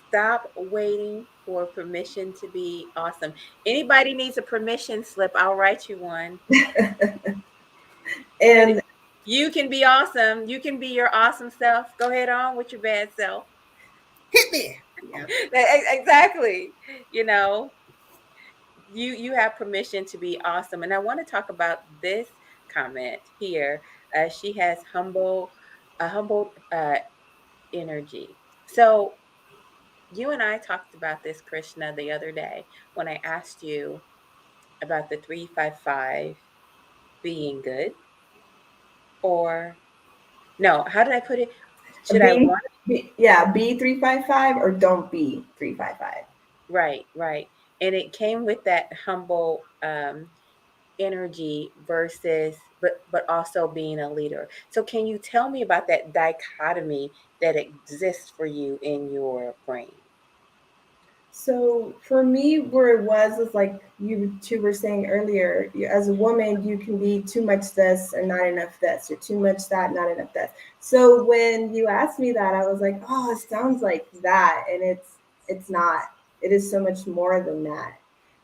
Stop waiting for permission to be awesome. Anybody needs a permission slip, I'll write you one. And you can be awesome. You can be your awesome self. Go ahead on with your bad self. Hit me. Yeah. Exactly. You know, you have permission to be awesome. And I want to talk about this comment here. She has humble energy. So you and I talked about this, Krishna, the other day when I asked you about the 355 being good, or no, how did I put it? Should I want be 355 or don't be 355? Right. And it came with that humble energy versus but also being a leader. So can you tell me about that dichotomy that exists for you in your brain? So for me, where it was like you two were saying earlier, as a woman, you can be too much this and not enough this, or too much that, not enough this. So when you asked me that, I was like, oh, it sounds like that. And it's not. It is so much more than that.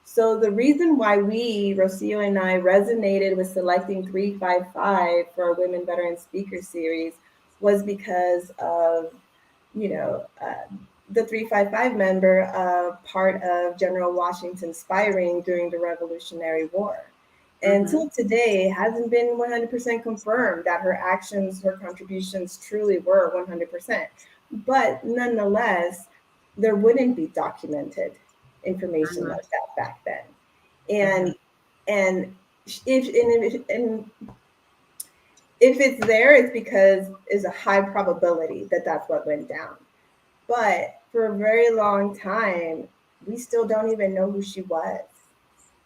So the reason why we, Rocio and I, resonated with selecting 355 for our Women Veteran Speaker Series was because of, the 355 member, part of General Washington's firing during the Revolutionary War. And Mm-hmm. until today, it hasn't been 100% confirmed that her actions, her contributions truly were 100%. But nonetheless, there wouldn't be documented information Mm-hmm. like that back then. Mm-hmm. And if it's there, it's because it's a high probability that that's what went down. But for a very long time, we still don't even know who she was.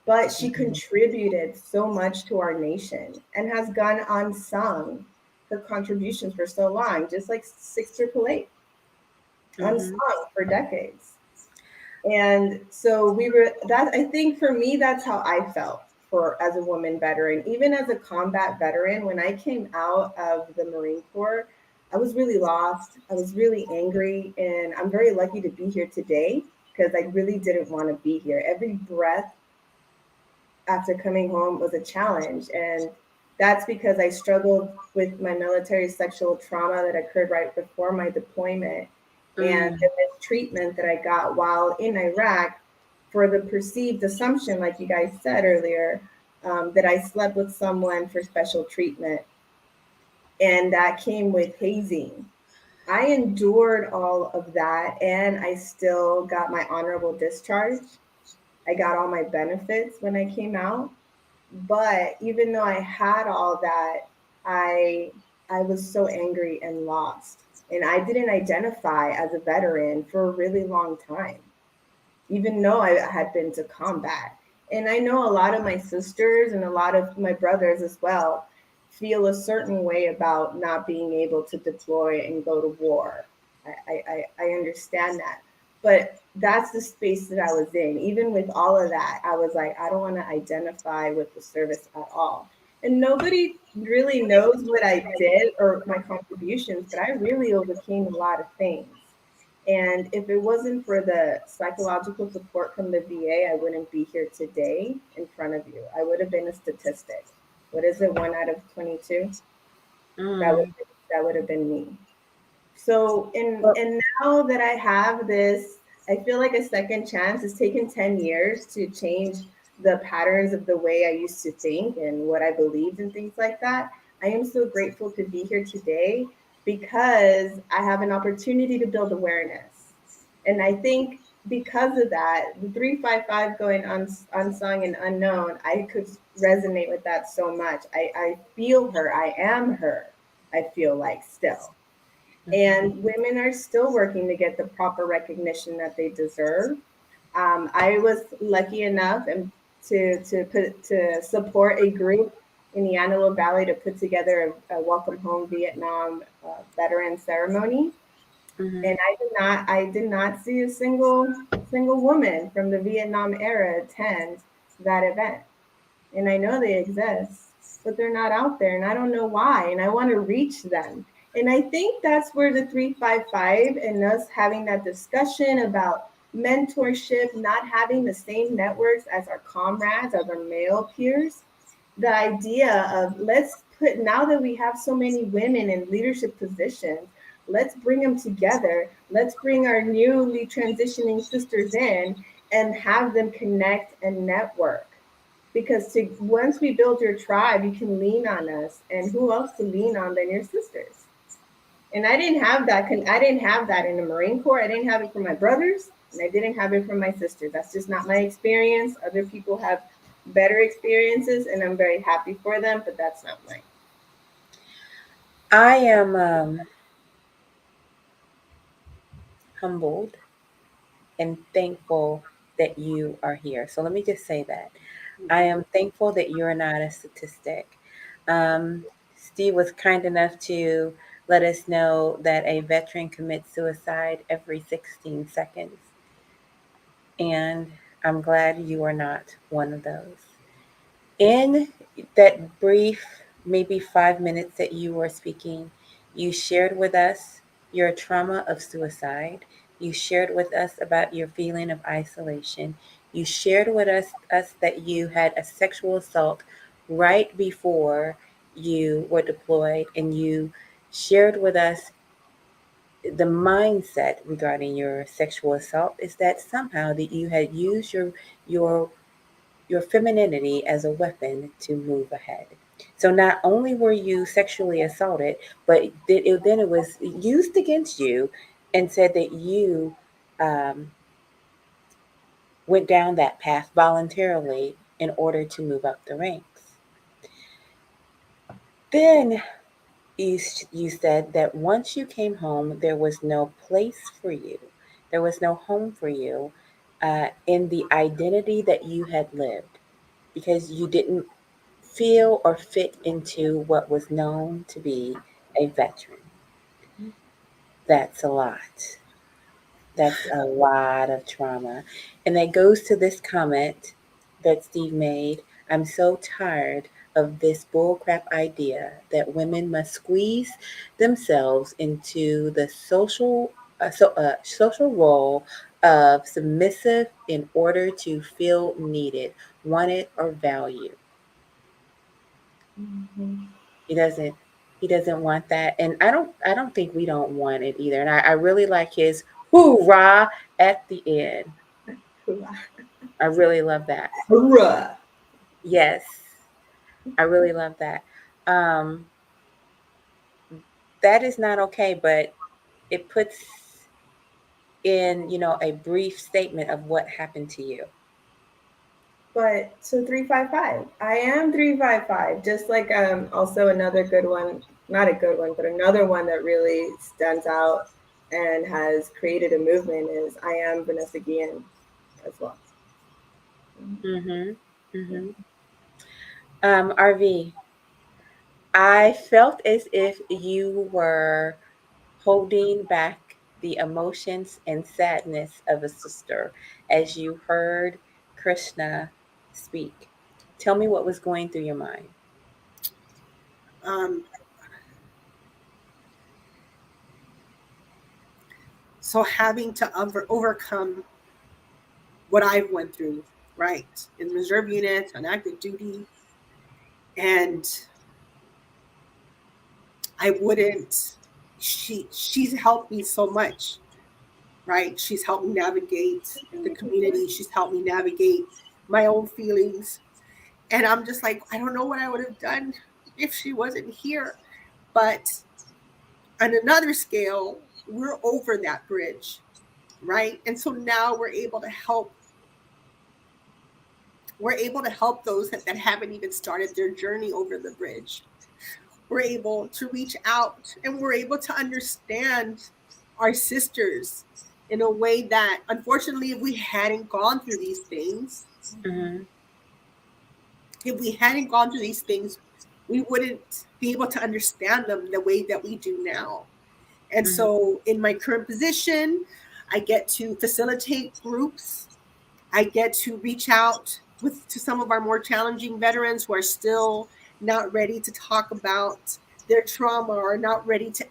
But she contributed so much to our nation and has gone unsung. Her contributions for so long, just like 688, Mm-hmm. unsung for decades. And so we were that I think for me, that's how I felt for as a woman veteran, even as a combat veteran. When I came out of the Marine Corps, I was really lost. I was really angry, and I'm very lucky to be here today because I really didn't want to be here. Every breath after coming home was a challenge, and that's because I struggled with my military sexual trauma that occurred right before my deployment and the mistreatment that I got while in Iraq for the perceived assumption, like you guys said earlier, that I slept with someone for special treatment. And that came with hazing. I endured all of that and I still got my honorable discharge. I got all my benefits when I came out. But even though I had all that, I I was so angry and lost. And I didn't identify as a veteran for a really long time, even though I had been to combat. And I know a lot of my sisters and a lot of my brothers as well feel a certain way about not being able to deploy and go to war. I understand that. But that's the space that I was in. Even with all of that, I was like, I don't want to identify with the service at all. And nobody really knows what I did or my contributions, but I really overcame a lot of things. And if it wasn't for the psychological support from the VA, I wouldn't be here today in front of you. I would have been a statistic. What is it, 1 out of 22? That would Mm. that would have been me. So Well, and now that I have this, I feel like a second chance. It's taken 10 years to change the patterns of the way I used to think and what I believed and things like that. I am so grateful to be here today because I have an opportunity to build awareness. And I think because of that, the 355 going unsung and unknown, I could resonate with that so much. I feel her. I am her. I feel like still. mhm. And women are still working to get the proper recognition that they deserve. I was lucky enough and to support a group in the Antelope Valley to put together a Welcome Home Vietnam veteran ceremony, Mhm. and I did not see a single woman from the Vietnam era attend that event. And I know they exist, but they're not out there, and I don't know why. And I want to reach them. And I think that's where the 355 and us having that discussion about mentorship, not having the same networks as our comrades, as our male peers, the idea of let's put, now that we have so many women in leadership positions, let's bring them together. Let's bring our newly transitioning sisters in and have them connect and network, because once we build your tribe, you can lean on us, and who else to lean on than your sisters? And I didn't have that. I didn't have that in the Marine Corps. I didn't have it from my brothers, and I didn't have it from my sisters. That's just not my experience. Other people have better experiences, and I'm very happy for them, but that's not mine. I am humbled and thankful that you are here. So let me just say that. I am thankful that you're not a statistic. Um, Steve was kind enough to let us know that a veteran commits suicide every 16 seconds. And I'm glad you are not one of those. In that brief, maybe 5 minutes that you were speaking, you shared with us your trauma of suicide, You shared with us about your feeling of isolation. You shared with us that you had a sexual assault right before you were deployed, and you shared with us the mindset regarding your sexual assault is that somehow that you had used your your femininity as a weapon to move ahead. So not only were you sexually assaulted, but then it was used against you and said that you um, went down that path voluntarily in order to move up the ranks. Then you said that once you came home, there was no place for you, there was no home for you in the identity that you had lived because you didn't feel or fit into what was known to be a veteran. That's a lot. That's a lot of trauma. And that goes to this comment that Steve made. I'm so tired of this bullcrap idea that women must squeeze themselves into the social role of submissive in order to feel needed, wanted, or valued. Mhm. He doesn't he doesn't want that. And I don't think we don't want it either. And I really like his hoorah at the end. I really love that. Hoorah. Yes, I really love that. Um, that is not okay, but it puts in, a brief statement of what happened to you. But so 355. I am 355. Just like also another good one, not a good one, but another one that really stands out and has created a movement is I am Vanessa Guillen as well. Mm-hmm. Mm-hmm. RV, I felt as if you were holding back the emotions and sadness of a sister as you heard Krishna speak. Tell me what was going through your mind. Um, so having to overcome what I've went through, right, in reserve units, on active duty, and I wouldn't. She's helped me so much, right? She's helped me navigate the community. She's helped me navigate my own feelings, and I'm just like, I don't know what I would have done if she wasn't here. But on another scale, we're over that bridge, right? And so now we're able to help those that haven't even started their journey over the bridge. We're able to reach out and we're able to understand our sisters in a way that, unfortunately, Mm-hmm. if we hadn't gone through these things, we wouldn't be able to understand them the way that we do now. And Mm-hmm. so in my current position, I get to facilitate groups. I get to reach out to some of our more challenging veterans who are still not ready to talk about their trauma or not ready to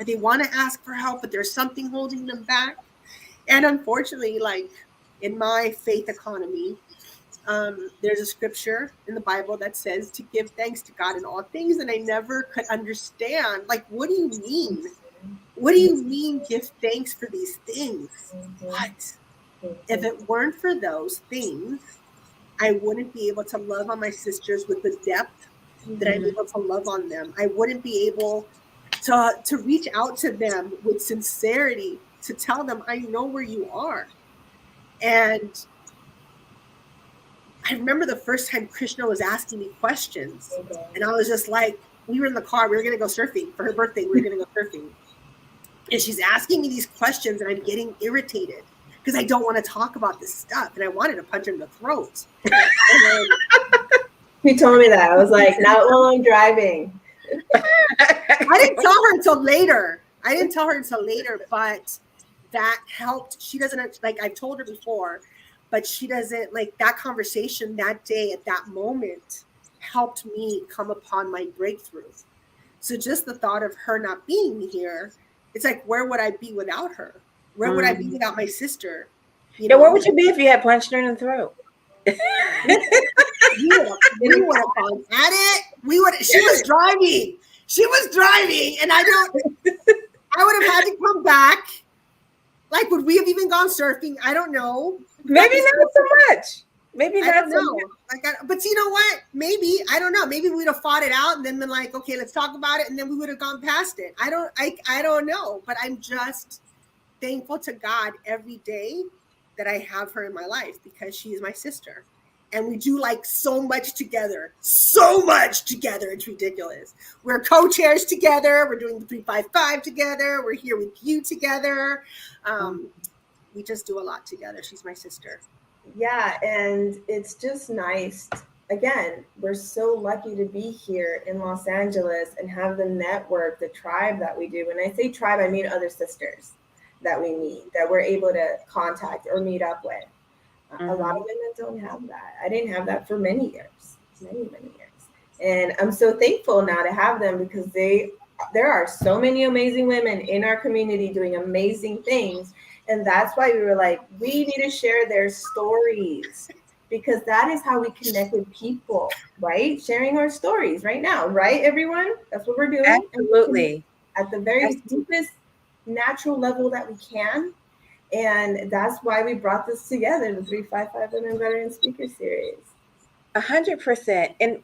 they want to ask for help, but there's something holding them back. And unfortunately, like in my faith economy, there's a scripture in the Bible that says to give thanks to God in all things. And I never could understand, like, what do you mean? What do you mean give thanks for these things? What? If it weren't for those things, I wouldn't be able to love on my sisters with the depth that I'm able to love on them. I wouldn't be able to reach out to them with sincerity, to tell them I know where you are. And I remember the first time Krishna was asking me questions, and I was just like, we were in the car, we were going to go surfing for her birthday. We were going to go surfing. And she's asking me these questions, and I'm getting irritated because I don't want to talk about this stuff. And I wanted to punch her in the throat. And He told me that. I was like, not while I'm driving. I didn't tell her until later. But that helped. She doesn't, like I've told her before, but she doesn't, like, that conversation that day at that moment helped me come upon my breakthrough. So just the thought of her not being here, it's like, where would I be without her? Where would I be without my sister? You Now, know, where would you be if you had punched her in the throat? we would have gone at it. We would. She was driving. She was driving, and I would have had to come back. Like, would we have even gone surfing? I don't know. Maybe not so much. Maybe I not don't so know. much. Like, but you know what? Maybe, I don't know. Maybe we'd have fought it out and then been like, okay, let's talk about it, and then we would have gone past it. I don't know. But I'm just thankful to God every day that I have her in my life, because she is my sister. And we do like so much together. So much together. It's ridiculous. We're co-chairs together. We're doing the 355 together. We're here with you together. We just do a lot together. She's my sister. Yeah, and it's just nice. Again, we're so lucky to be here in Los Angeles and have the network, the tribe that we do. When I say tribe, I mean other sisters that we meet, that we're able to contact or meet up with. A lot of women don't have that. I didn't have that for many years, many years. And I'm so thankful now to have them, because there are so many amazing women in our community doing amazing things. And that's why we were like, we need to share their stories, because that is how we connect with people, right? Sharing our stories right now, right, everyone? That's what we're doing. Absolutely. At the very deepest natural level that we can. And that's why we brought this together, the 355 Women Veteran Speaker Series. 100%. And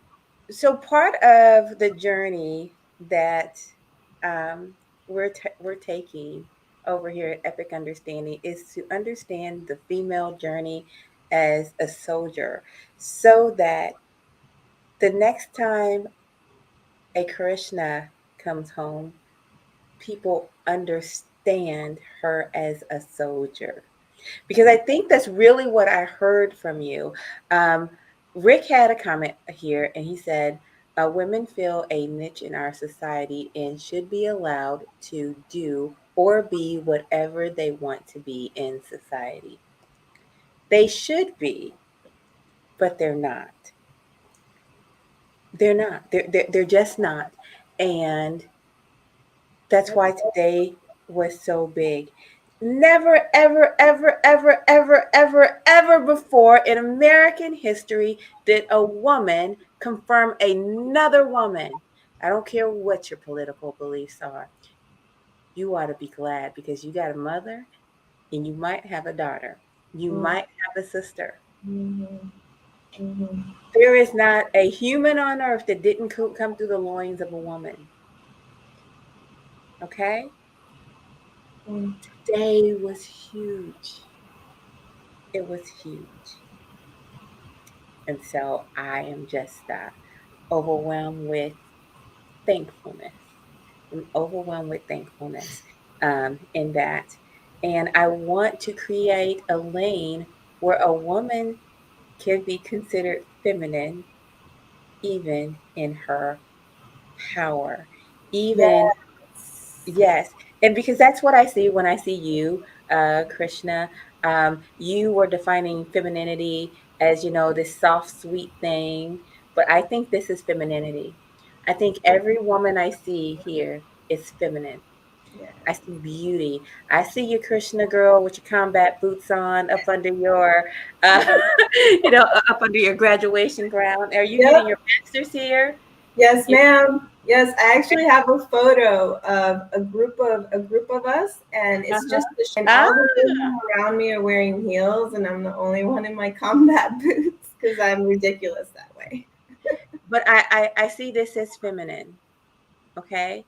so part of the journey that we're taking over here at Epic Understanding is to understand the female journey as a soldier, so that the next time a Krishna comes home, people understand her as a soldier. Because I think that's really what I heard from you. Rick had a comment here, and he said, women fill a niche in our society and should be allowed to do or be whatever they want to be in society. They should be, but they're not. They're not. They're just not. And that's why today was so big. Never, ever, ever, ever, ever, ever, ever before in American history did a woman confirm another woman. I don't care what your political beliefs are. You ought to be glad, because you got a mother and you might have a daughter. You might have a sister. There is not a human on earth that didn't come through the loins of a woman. Okay? Today was huge. It was huge. And so I am just overwhelmed with thankfulness. I'm overwhelmed with thankfulness in that. And I want to create a lane where a woman can be considered feminine, even in her power. Even, yes. And because that's what I see when I see you, Krishna. You were defining femininity as, this soft, sweet thing. But I think this is femininity. I think every woman I see here is feminine. I see beauty. I see you, Krishna girl, with your combat boots on, up under your, up under your graduation gown. Are you getting your master's here? Yes, ma'am. Yes, I actually have a photo of a group of us, and it's just and all the women around me are wearing heels, and I'm the only one in my combat boots, because I'm ridiculous that way. But I see this as feminine. Okay.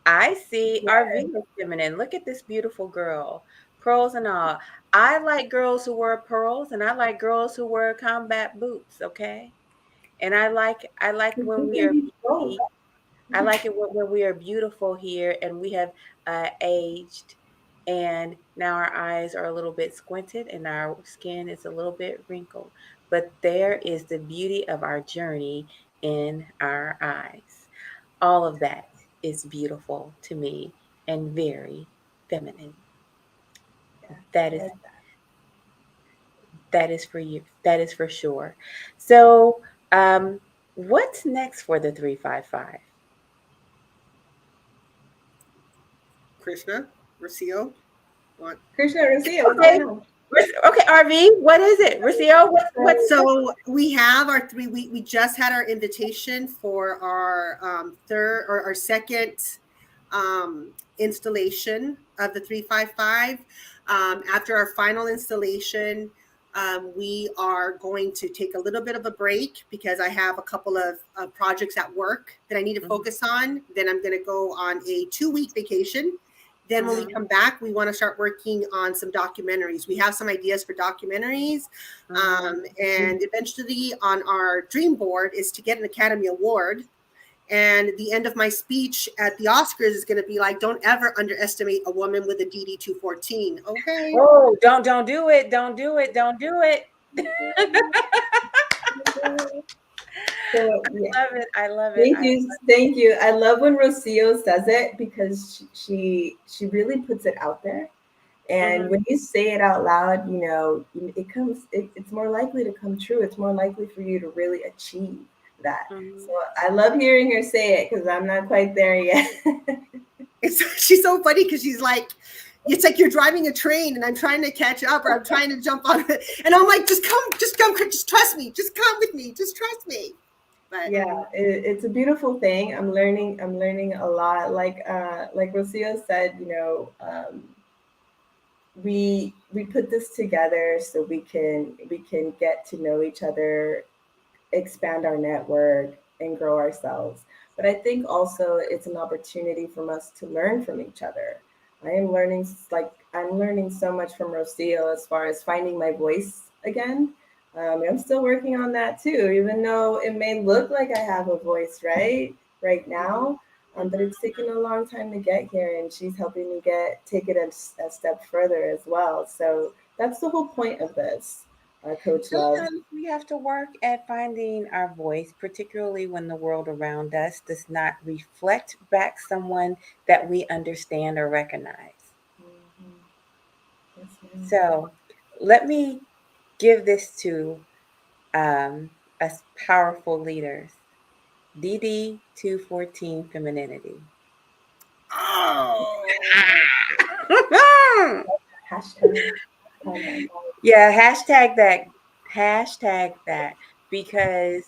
I see RV as feminine. Look at this beautiful girl, pearls and all. I like girls who wear pearls, and I like girls who wear combat boots. Okay. And I like when we are beauty. I like it when we are beautiful here, and we have aged, and now our eyes are a little bit squinted and our skin is a little bit wrinkled. But there is the beauty of our journey in our eyes. All of that is beautiful to me and very feminine. That is for you. That is for sure. So, what's next for the 355? Krishna, Rocio. What? Krishna, Rocio, what's Okay. going on? Okay, RV, what is it? Rocio, what's So we have our three. We just had our invitation for our third or our second installation of the 355. After our final installation, we are going to take a little bit of a break because I have a couple of projects at work that I need to focus on. Then I'm going to go on a 2-week vacation. Then when we come back, we want to start working on some documentaries. We have some ideas for documentaries. And eventually on our dream board is to get an Academy Award. And the end of my speech at the Oscars is going to be like, don't ever underestimate a woman with a DD-214. Okay. Oh, don't do it. Don't do it. Don't do it. So, yeah. I love it. I love it. Thank you. I love when Rocio says it because she really puts it out there. And when you say it out loud, you know, it's more likely to come true. It's more likely for you to really achieve that. So I love hearing her say it because I'm not quite there yet. She's so funny because she's like, it's like you're driving a train and I'm trying to catch up or I'm trying to jump on it. And I'm like, just come, just trust me. Just come with me. Just trust me. But yeah, it's a beautiful thing. I'm learning a lot. Like Rocio said, you know, we put this together so we can get to know each other, expand our network, and grow ourselves. But I think also it's an opportunity for us to learn from each other. I'm learning so much from Rocio as far as finding my voice again. I'm still working on that too, even though it may look like I have a voice right now. But it's taken a long time to get here, and she's helping me take it a step further as well. So that's the whole point of this, Coach Love. Sometimes we have to work at finding our voice, particularly when the world around us does not reflect back someone that we understand or recognize. So let me give this to us powerful leaders. DD 214 femininity. oh, Hashtag. Yeah, hashtag that. Hashtag that. Because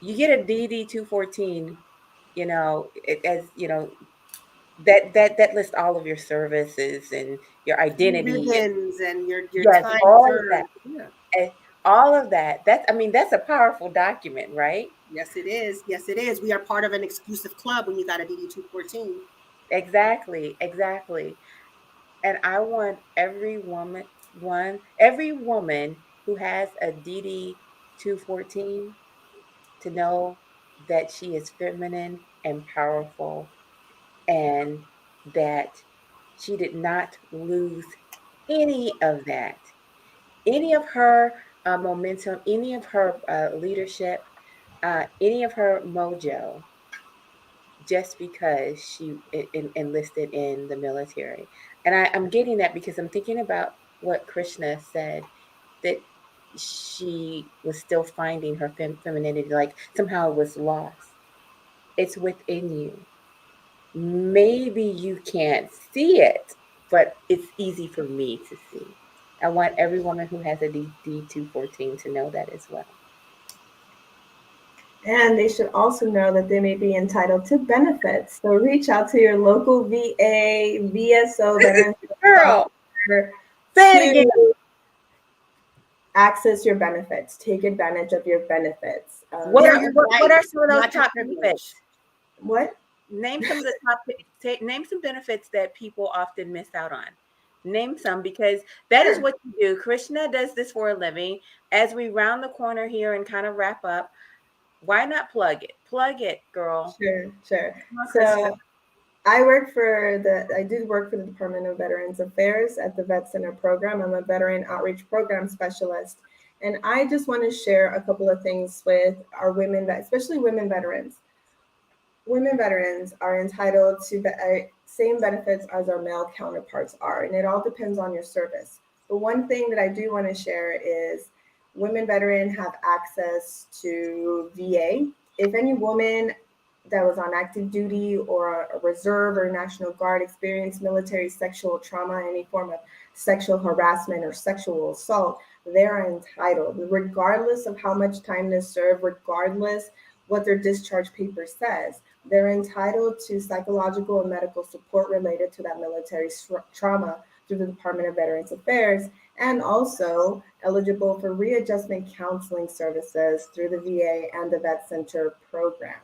you get a DD 214, you know, as you know, that lists all of your services and your identity. ribbons and your Yes, time all of that. served. Yeah. And all of that. That's a powerful document, right? Yes, it is. Yes, it is. We are part of an exclusive club when you got a DD-214. Exactly, exactly. And I want every woman who has a DD 214 to know that she is feminine and powerful, and that she did not lose any of that, any of her momentum, any of her leadership, any of her mojo, just because she enlisted in the military. And I'm getting that because I'm thinking about what Krishna said, that she was still finding her femininity, like somehow it was lost. It's within you. Maybe you can't see it, but it's easy for me to see. I want every woman who has a DD-214 to know that as well. And they should also know that they may be entitled to benefits. So reach out to your local VA, VSO, veteran Girl, say it again. to access your benefits. Take advantage of your benefits. What are some of those Not your top privilege. benefits? What? Name some of the top. Name some benefits that people often miss out on. Name some, because that is what you do. Krishna does this for a living. As we round the corner here and kind of wrap up, why not plug it? Plug it, girl. Sure. Come on, So Krishna. I did work for the Department of Veterans Affairs at the Vet Center program. I'm a veteran outreach program specialist. And I just want to share a couple of things with our women, especially women veterans. Women veterans are entitled to the same benefits as our male counterparts are, and it all depends on your service. But one thing that I do want to share is women veterans have access to VA. If any woman that was on active duty or a reserve or National Guard experienced military sexual trauma, any form of sexual harassment or sexual assault, they're entitled, regardless of how much time they serve, regardless what their discharge paper says. They're entitled to psychological and medical support related to that military trauma through the Department of Veterans Affairs, and also eligible for readjustment counseling services through the VA and the Vet Center program.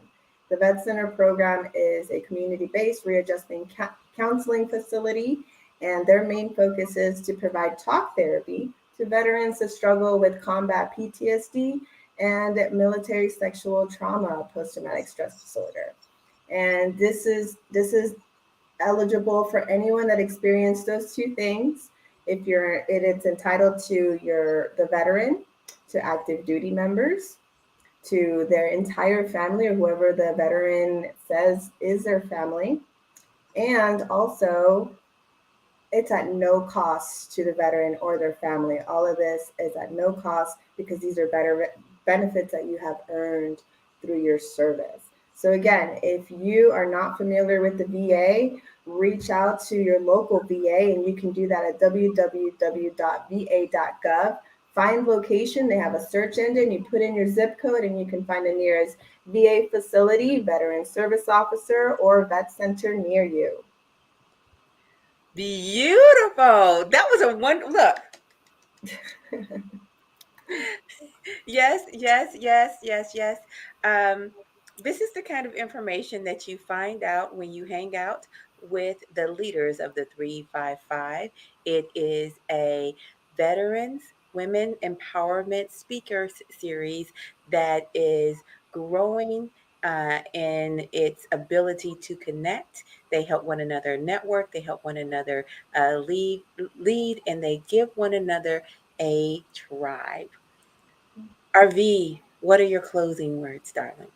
The Vet Center program is a community-based readjustment counseling facility, and their main focus is to provide talk therapy to veterans that struggle with combat PTSD and military sexual trauma, post-traumatic stress disorder. And this is eligible for anyone that experienced those two things. It's entitled to the veteran, to active duty members, to their entire family or whoever the veteran says is their family. And also, it's at no cost to the veteran or their family. All of this is at no cost because these are better benefits that you have earned through your service. So again, if you are not familiar with the VA, reach out to your local VA, and you can do that at www.va.gov. Find location. They have a search engine. You put in your zip code and you can find the nearest VA facility, veteran service officer, or vet center near you. Beautiful. That was a one look. Yes, yes, yes, yes, yes. This is the kind of information that you find out when you hang out with the leaders of the 355. It is a veterans women empowerment speakers series that is growing in its ability to connect. They help one another network. They help one another lead, and they give one another a tribe. RV, what are your closing words, darling?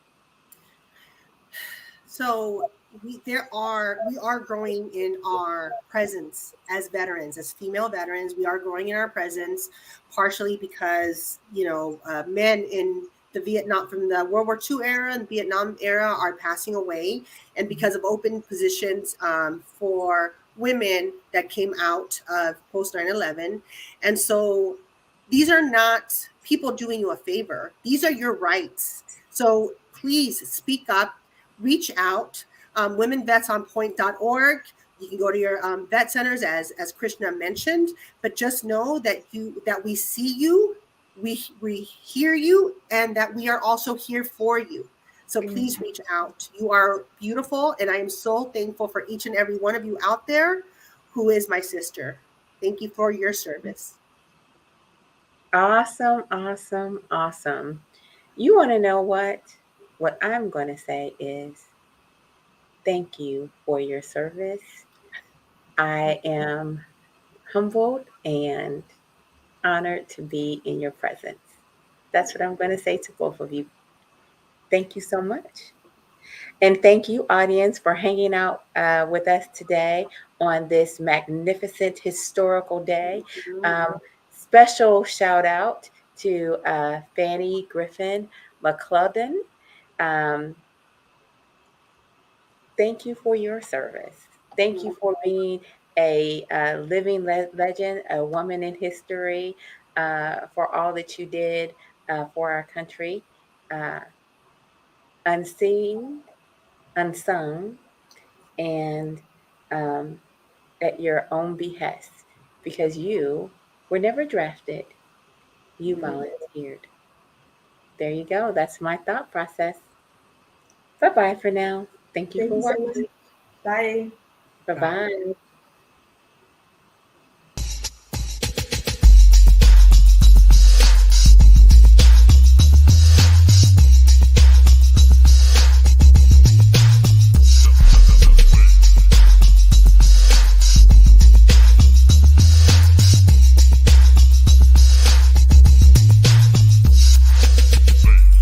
So we are growing in our presence as veterans, as female veterans. We are growing in our presence, partially because men in from the World War II era and Vietnam era are passing away, and because of open positions for women that came out of post 9/11, and so these are not people doing you a favor. These are your rights. So please speak up. Reach out. Womenvetsonpoint.org. You can go to your vet centers, as Krishna mentioned. But just know that we see you, we hear you, and that we are also here for you. So please reach out. You are beautiful, and I am so thankful for each and every one of you out there who is my sister. Thank you for your service. Awesome, awesome, awesome. You want to know what? What I'm going to say is thank you for your service. I am humbled and honored to be in your presence. That's what I'm going to say to both of you. Thank you so much. And thank you, audience, for hanging out with us today on this magnificent historical day. Special shout out to Fanny Griffin McClellan. Thank you for your service. Thank you for being a living legend, a woman in history, for all that you did for our country. Uh, Unseen, unsung, and at your own behest, because you were never drafted, you volunteered. There you go. That's my thought process. Bye bye for now. Thank you Thank for you so watching. much. Bye. Bye bye.